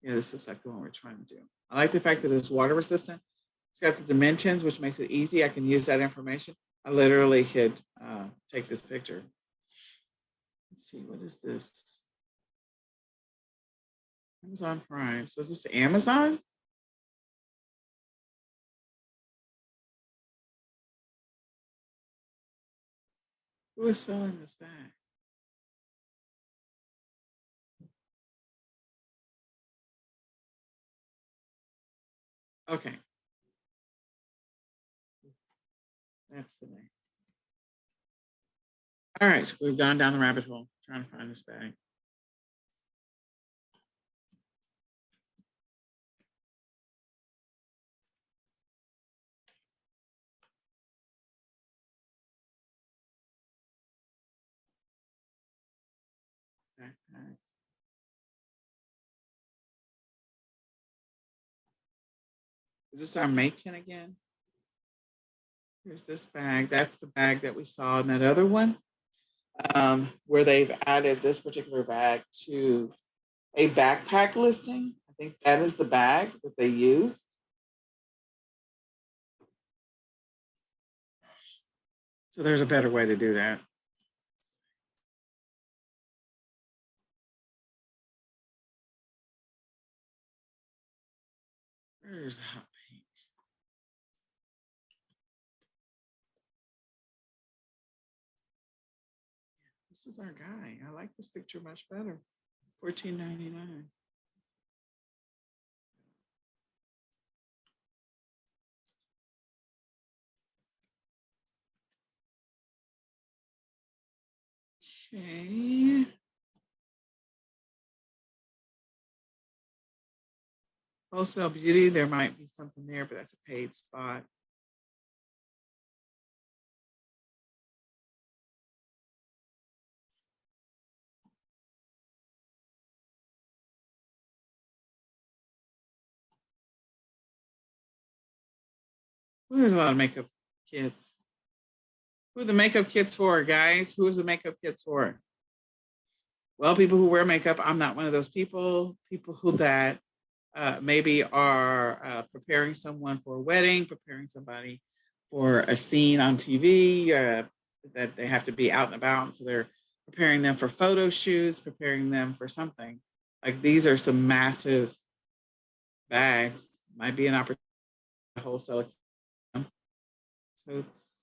Yeah, this looks like the one we're trying to do. I like the fact that it's water resistant. It's got the dimensions, which makes it easy. I can use that information. I literally could take this picture. Let's see, what is this? Amazon Prime. So is this Amazon? Who is selling this bag? Okay. That's the name. All right, we've gone down the rabbit hole trying to find this bag. Backpack. Is this our Macon again? Here's this bag. That's the bag that we saw in that other one, where they've added this particular bag to a backpack listing. I think that is the bag that they used. So there's a better way to do that. Where's the hot pink? This is our guy. I like this picture much better. $14.99. Okay. Wholesale Beauty, there might be something there, but that's a paid spot. Well, there's a lot of makeup kits. Who are the makeup kits for, guys? Who is the makeup kits for? Well, people who wear makeup. I'm not one of those people. People who that maybe are preparing someone for a wedding, preparing somebody for a scene on TV, that they have to be out and about. So they're preparing them for photo shoots, preparing them for something. Like these are some massive bags. Might be an opportunity to wholesale. So it's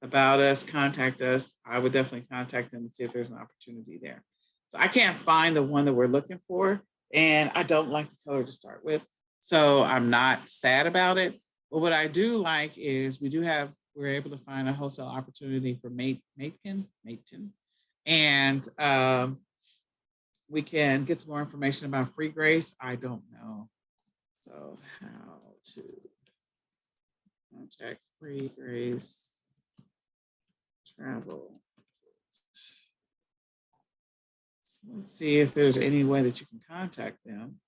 about us, contact us. I would definitely contact them and see if there's an opportunity there. So I can't find the one that we're looking for, and I don't like the color to start with. So I'm not sad about it. But what I do like is we're able to find a wholesale opportunity for Macon, and we can get some more information about Free Grace. I don't know. So how to contact Free Grace Travel. So let's see if there's any way that you can contact them.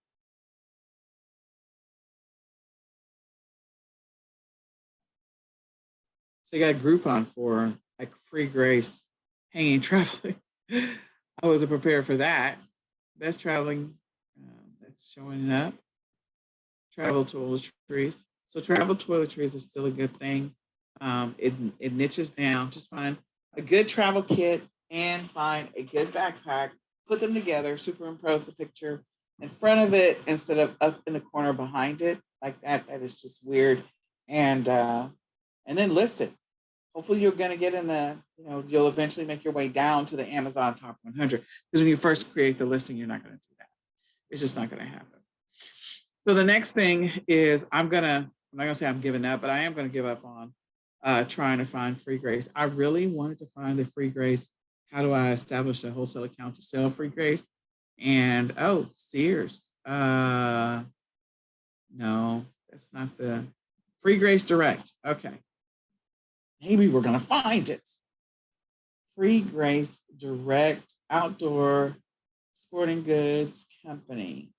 So you got Groupon for like Free Grace hanging traveling. I wasn't prepared for that. Best traveling, that's showing up. Travel toiletries. So travel toiletries is still a good thing. It niches down. Just find a good travel kit and find a good backpack. Put them together. Superimpose the picture in front of it instead of up in the corner behind it. Like that. That is just weird. And then list it. Hopefully you're going to get in you'll eventually make your way down to the Amazon top 100. Because when you first create the listing, you're not going to do that. It's just not going to happen. So the next thing is I'm not going to say I'm giving up, but I am going to give up on trying to find Free Grace. I really wanted to find the Free Grace. How do I establish a wholesale account to sell Free Grace? And Sears. No, that's not the Free Grace Direct. Okay. Maybe we're going to find it. Free Grace Direct Outdoor Sporting Goods Company.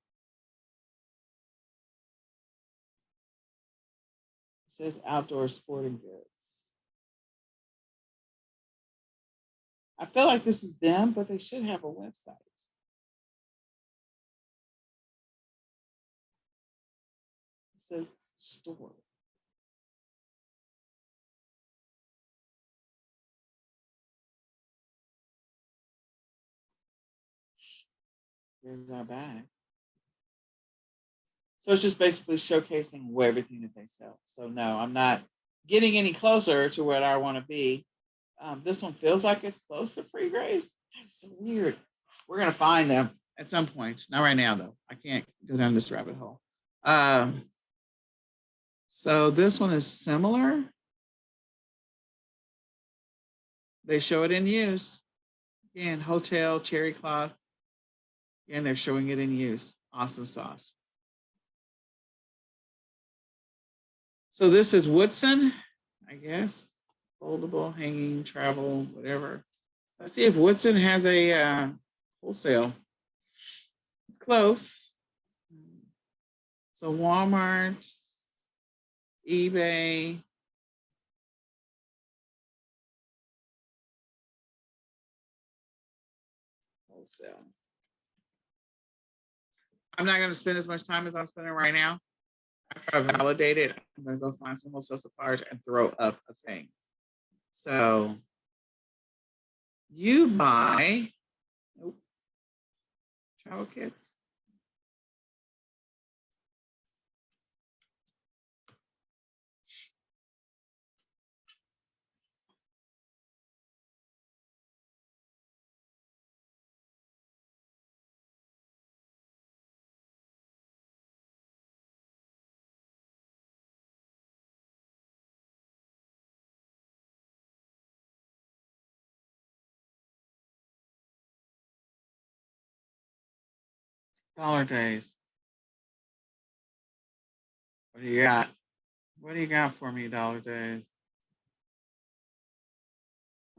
It says outdoor sporting goods. I feel like this is them, but they should have a website. It says store. Here's our bag. So it's just basically showcasing everything that they sell. So no, I'm not getting any closer to where I want to be. This one feels like it's close to Free Grace. That's so weird. We're going to find them at some point. Not right now, though. I can't go down this rabbit hole. So this one is similar. They show it in use. Again, hotel, cherry cloth. Again, they're showing it in use. Awesome sauce. So this is Woodson, I guess. Foldable, hanging, travel, whatever. Let's see if Woodson has a wholesale. It's close. So Walmart, eBay. Wholesale. I'm not going to spend as much time as I'm spending right now. After I validate it, I'm going to go find some wholesale suppliers and throw up a thing. So you buy travel kits. Dollar Days. What do you got? What do you got for me, Dollar Days?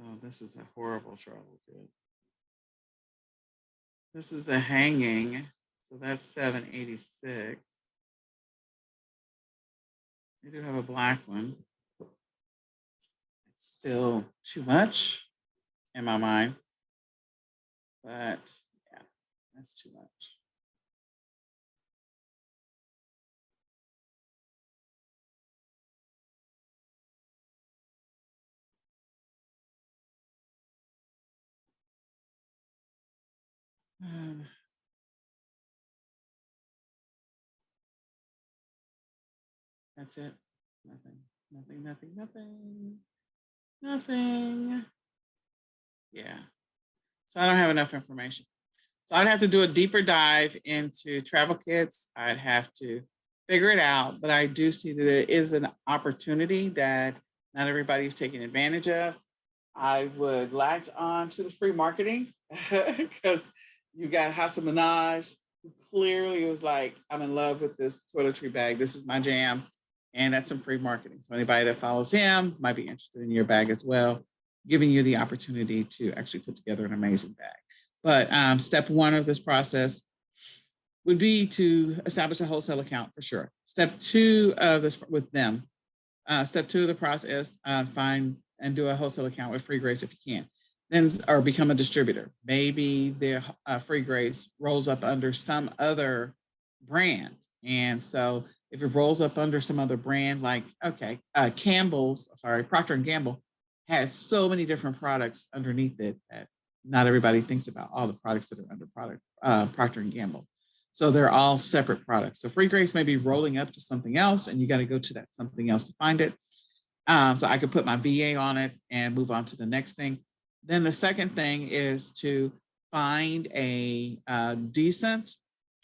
Oh, this is a horrible travel kit. This is a hanging, so that's $7.86. They do have a black one. It's still too much in my mind, but yeah, that's too much. That's it. Nothing, nothing, nothing, nothing, nothing. Yeah. So I don't have enough information. So I'd have to do a deeper dive into travel kits. I'd have to figure it out, but I do see that it is an opportunity that not everybody's taking advantage of. I would latch on to the free marketing because you got Hassan Minaj, who clearly was like, I'm in love with this toiletry bag. This is my jam. And that's some free marketing. So anybody that follows him might be interested in your bag as well, giving you the opportunity to actually put together an amazing bag. But step one of this process would be to establish a wholesale account for sure. Step two of this with them. Step two of the process, find and do a wholesale account with Free Grace if you can. Then, or become a distributor. Maybe the Free Grace rolls up under some other brand. And so if it rolls up under some other brand, like, okay, Procter & Gamble has so many different products underneath it that not everybody thinks about all the products that are under Procter & Gamble. So they're all separate products. So Free Grace may be rolling up to something else, and you got to go to that something else to find it. So I could put my VA on it and move on to the next thing. Then the second thing is to find a decent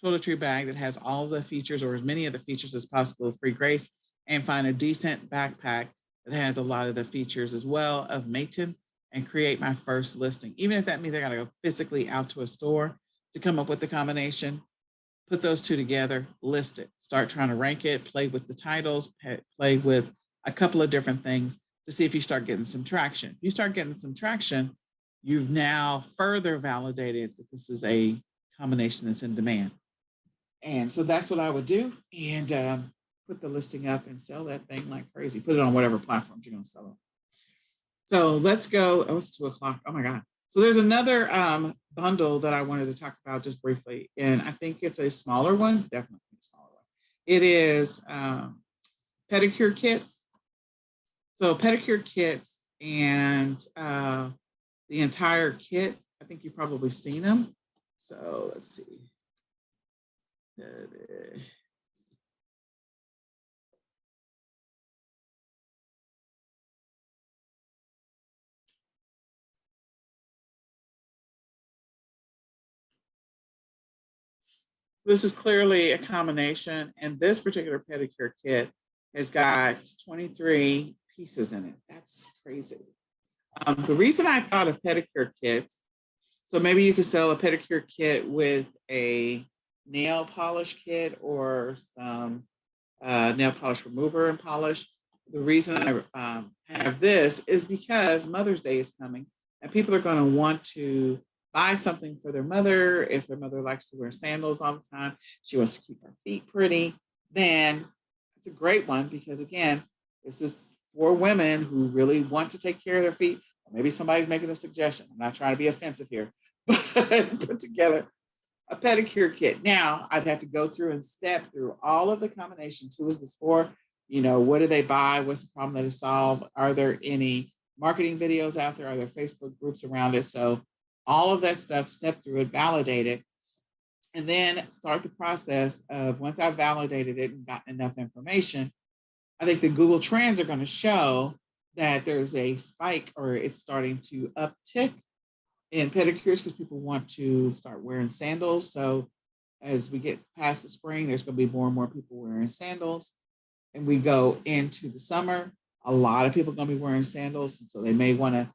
toiletry bag that has all the features, or as many of the features as possible of Free Grace, and find a decent backpack that has a lot of the features as well of Maton, and create my first listing. Even if that means I got to go physically out to a store to come up with the combination, put those two together, list it, start trying to rank it, play with the titles, play with a couple of different things to see if you start getting some traction. If you start getting some traction, you've now further validated that this is a combination that's in demand. And so that's what I would do, and put the listing up and sell that thing like crazy. Put it on whatever platforms you're going to sell it. So let's go. Oh, it's 2:00. Oh my God. So there's another bundle that I wanted to talk about just briefly. And I think it's a smaller one, definitely a smaller one. It is pedicure kits. So pedicure kits and the entire kit, I think you've probably seen them. So let's see. This is clearly a combination, and this particular pedicure kit has got 23 pieces in it. That's crazy. The reason I thought of pedicure kits, so maybe you could sell a pedicure kit with a nail polish kit or some nail polish remover and polish. The reason I have this is because Mother's Day is coming, and people are going to want to buy something for their mother. If their mother likes to wear sandals all the time, she wants to keep her feet pretty, then it's a great one, because again, this is for women who really want to take care of their feet. Or maybe somebody's making a suggestion. I'm not trying to be offensive here, but put together a pedicure kit. Now I'd have to go through and step through all of the combinations. Who is this for? You know, what do they buy? What's the problem that is solved? Are there any marketing videos out there? Are there Facebook groups around it? So all of that stuff, step through it, validate it, and then start the process of, once I've validated it and gotten enough information, I think the Google Trends are going to show that there's a spike, or it's starting to uptick in pedicures because people want to start wearing sandals. So as we get past the spring, there's going to be more and more people wearing sandals. And we go into the summer, a lot of people are going to be wearing sandals. And so they may want to,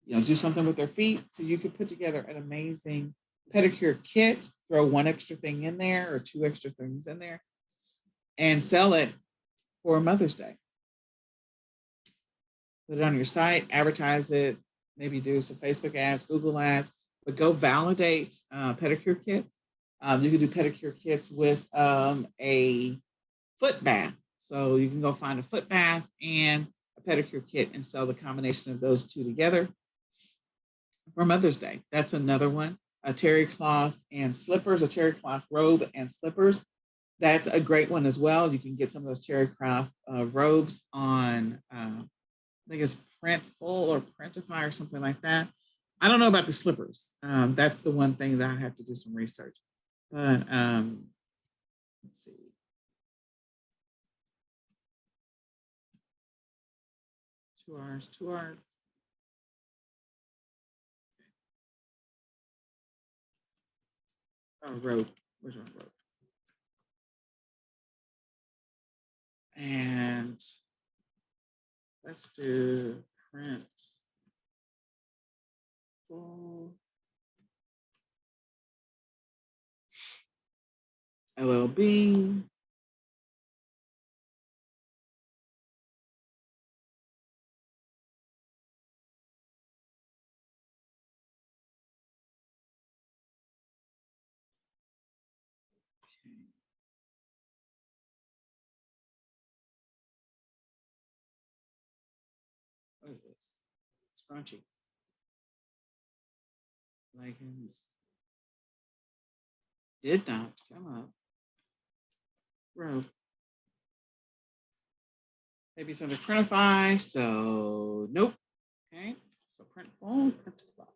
do something with their feet. So you could put together an amazing pedicure kit, throw one extra thing in there or two extra things in there, and sell it for Mother's Day. Put it on your site, advertise it, maybe do some Facebook ads, Google ads, but go validate pedicure kits. You can do pedicure kits with a foot bath. So you can go find a foot bath and a pedicure kit and sell the combination of those two together for Mother's Day. That's another one. A terry cloth and slippers, a terry cloth robe and slippers. That's a great one as well. You can get some of those terry cloth robes on, I think it's Printful or Printify or something like that. I don't know about the slippers. That's the one thing that I have to do some research. But let's see. 2 hours, 2 hours. Oh, rope. Where's my rope? And let's do print. Full LLB. What is this? Scrunchy. Leggings. Did not come up. Rope. Maybe it's under Printify, so nope. Okay, so print full, Printify.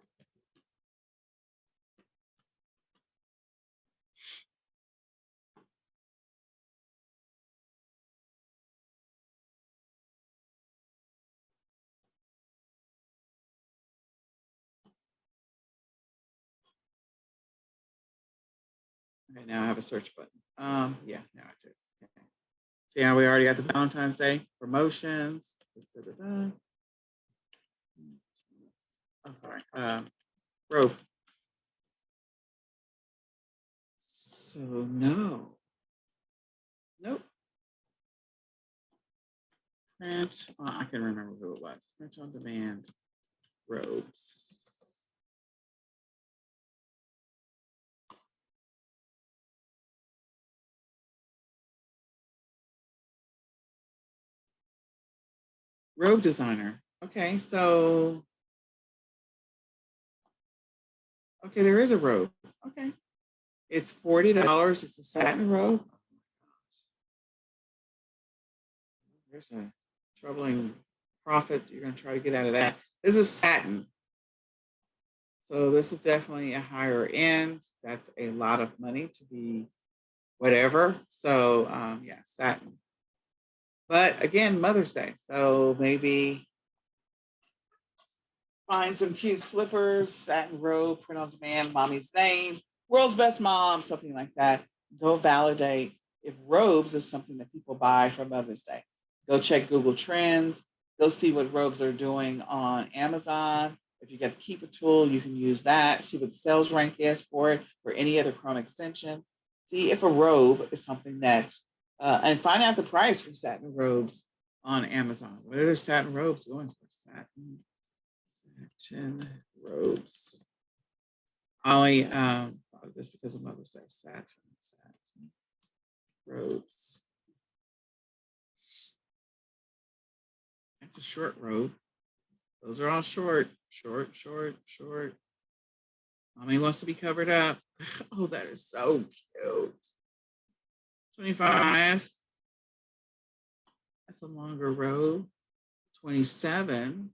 Okay, now I have a search button. Yeah, now I do. Okay. So yeah, we already got the Valentine's Day promotions. Oh, sorry. Rope. So no. Nope. Print. Oh, I can remember who it was. Print on demand. Robes. Robe designer. Okay, so okay, there is a robe. Okay. It's $40. It's a satin robe. There's a troubling profit you're going to try to get out of that. This is satin. So this is definitely a higher end. That's a lot of money to be whatever. So yeah, satin. But again, Mother's Day. So maybe find some cute slippers, satin robe, print on demand, mommy's name, world's best mom, something like that. Go validate if robes is something that people buy for Mother's Day. Go check Google Trends. Go see what robes are doing on Amazon. If you get the Keeper tool, you can use that. See what the sales rank is for it, for any other Chrome extension. See if a robe is something that, and find out the price for satin robes on Amazon. What are the satin robes going for? Satin robes. Ollie, this because of Mother's Day. Satin robes. That's a short robe. Those are all short. Mommy wants to be covered up. Oh, that is so cute. 25. That's a longer robe. 27.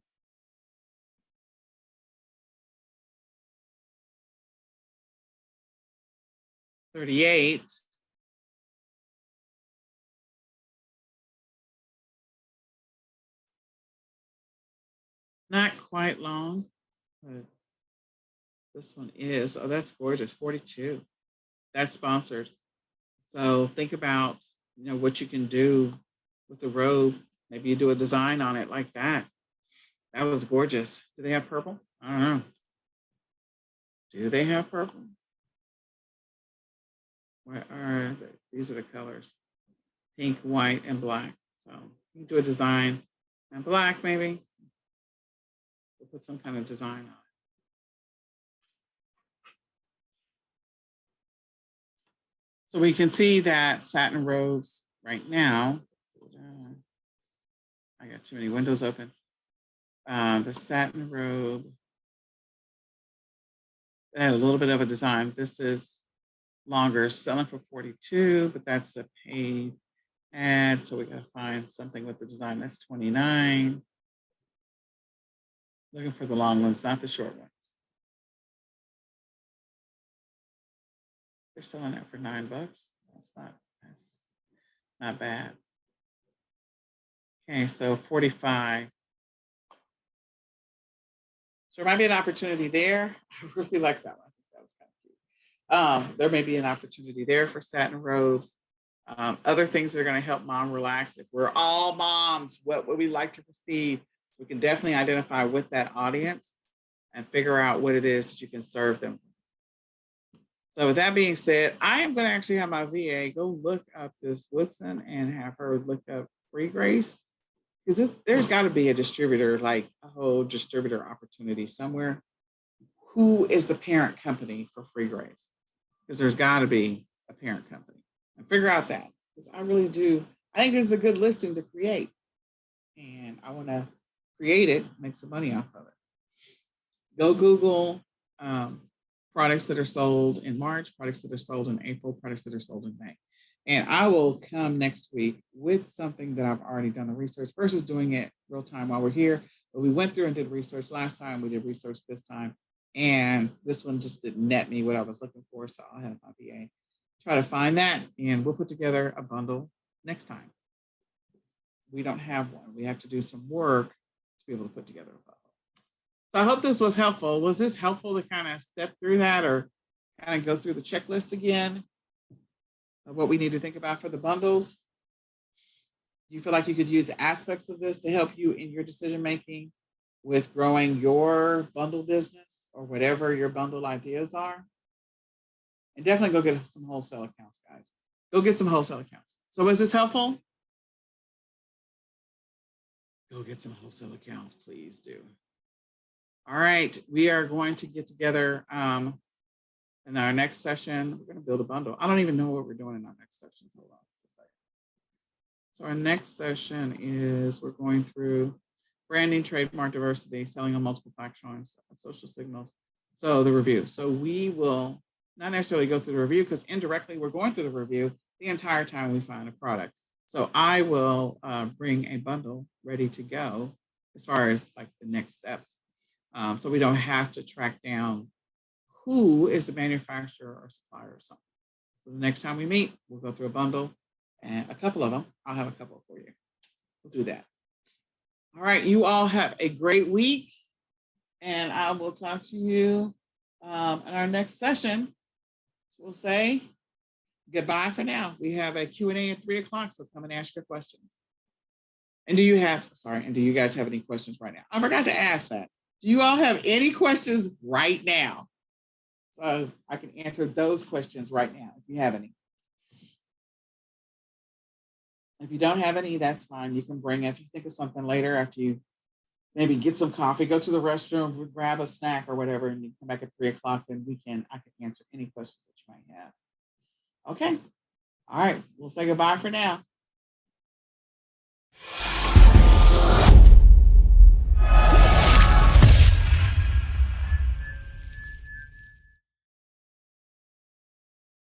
38. Not quite long, but this one is. Oh, that's gorgeous. 42. That's sponsored. So think about, what you can do with the robe. Maybe you do a design on it like that. That was gorgeous. Do they have purple? I don't know. Do they have purple? What are these are the colors. Pink, white, and black. So you can do a design and black maybe. We'll put some kind of design on it. So we can see that satin robes right now. I got too many windows open. The satin robe. It had a little bit of a design. This is longer, selling for 42, but that's a paid ad. So we got to find something with the design. That's 29. Looking for the long ones, not the short ones. They're selling it for $9. That's not bad. Okay, so 45. So there might be an opportunity there. I really like that one. I think that was kind of cute. There may be an opportunity there for satin robes. Other things that are going to help mom relax. If we're all moms, what would we like to receive? We can definitely identify with that audience and figure out what it is that you can serve them. So with that being said, I am going to actually have my VA go look up this Woodson and have her look up Free Grace, because there's got to be a distributor, like a whole distributor opportunity somewhere. Who is the parent company for Free Grace? Because there's got to be a parent company, and figure out that, because I really do. I think this is a good listing to create, and I want to create it, make some money off of it. Go Google products that are sold in March, products that are sold in April, products that are sold in May. And I will come next week with something that I've already done the research versus doing it real time while we're here. But we went through and did research last time. We did research this time. And this one just didn't net me what I was looking for. So I'll have my VA try to find that. And we'll put together a bundle next time. We don't have one. We have to do some work to be able to put together a bundle. So I hope this was helpful. Was this helpful to kind of step through that or kind of go through the checklist again of what we need to think about for the bundles? Do you feel like you could use aspects of this to help you in your decision-making with growing your bundle business or whatever your bundle ideas are? And definitely go get some wholesale accounts, guys. Go get some wholesale accounts. So was this helpful? Go get some wholesale accounts, please do. All right, we are going to get together in our next session. We're going to build a bundle. I don't even know what we're doing in our next session. So hold on a second. So our next session is we're going through branding, trademark diversity, selling on multiple platforms, social signals. So the review. So we will not necessarily go through the review because indirectly we're going through the review the entire time we find a product. So I will bring a bundle ready to go as far as like the next steps. So we don't have to track down who is the manufacturer or supplier of something. So the next time we meet, we'll go through a bundle and a couple of them. I'll have a couple for you. We'll do that. All right, you all have a great week, and I will talk to you in our next session. We'll say goodbye for now. We have a Q&A at 3 o'clock, so come and ask your questions. And do you guys have any questions right now? I forgot to ask that. Do you all have any questions right now? So I can answer those questions right now if you have any. If you don't have any, that's fine. You can bring it. If you think of something later after you maybe get some coffee, go to the restroom, grab a snack or whatever, and you come back at 3 o'clock, then I can answer any questions that you might have. Okay. All right. We'll say goodbye for now.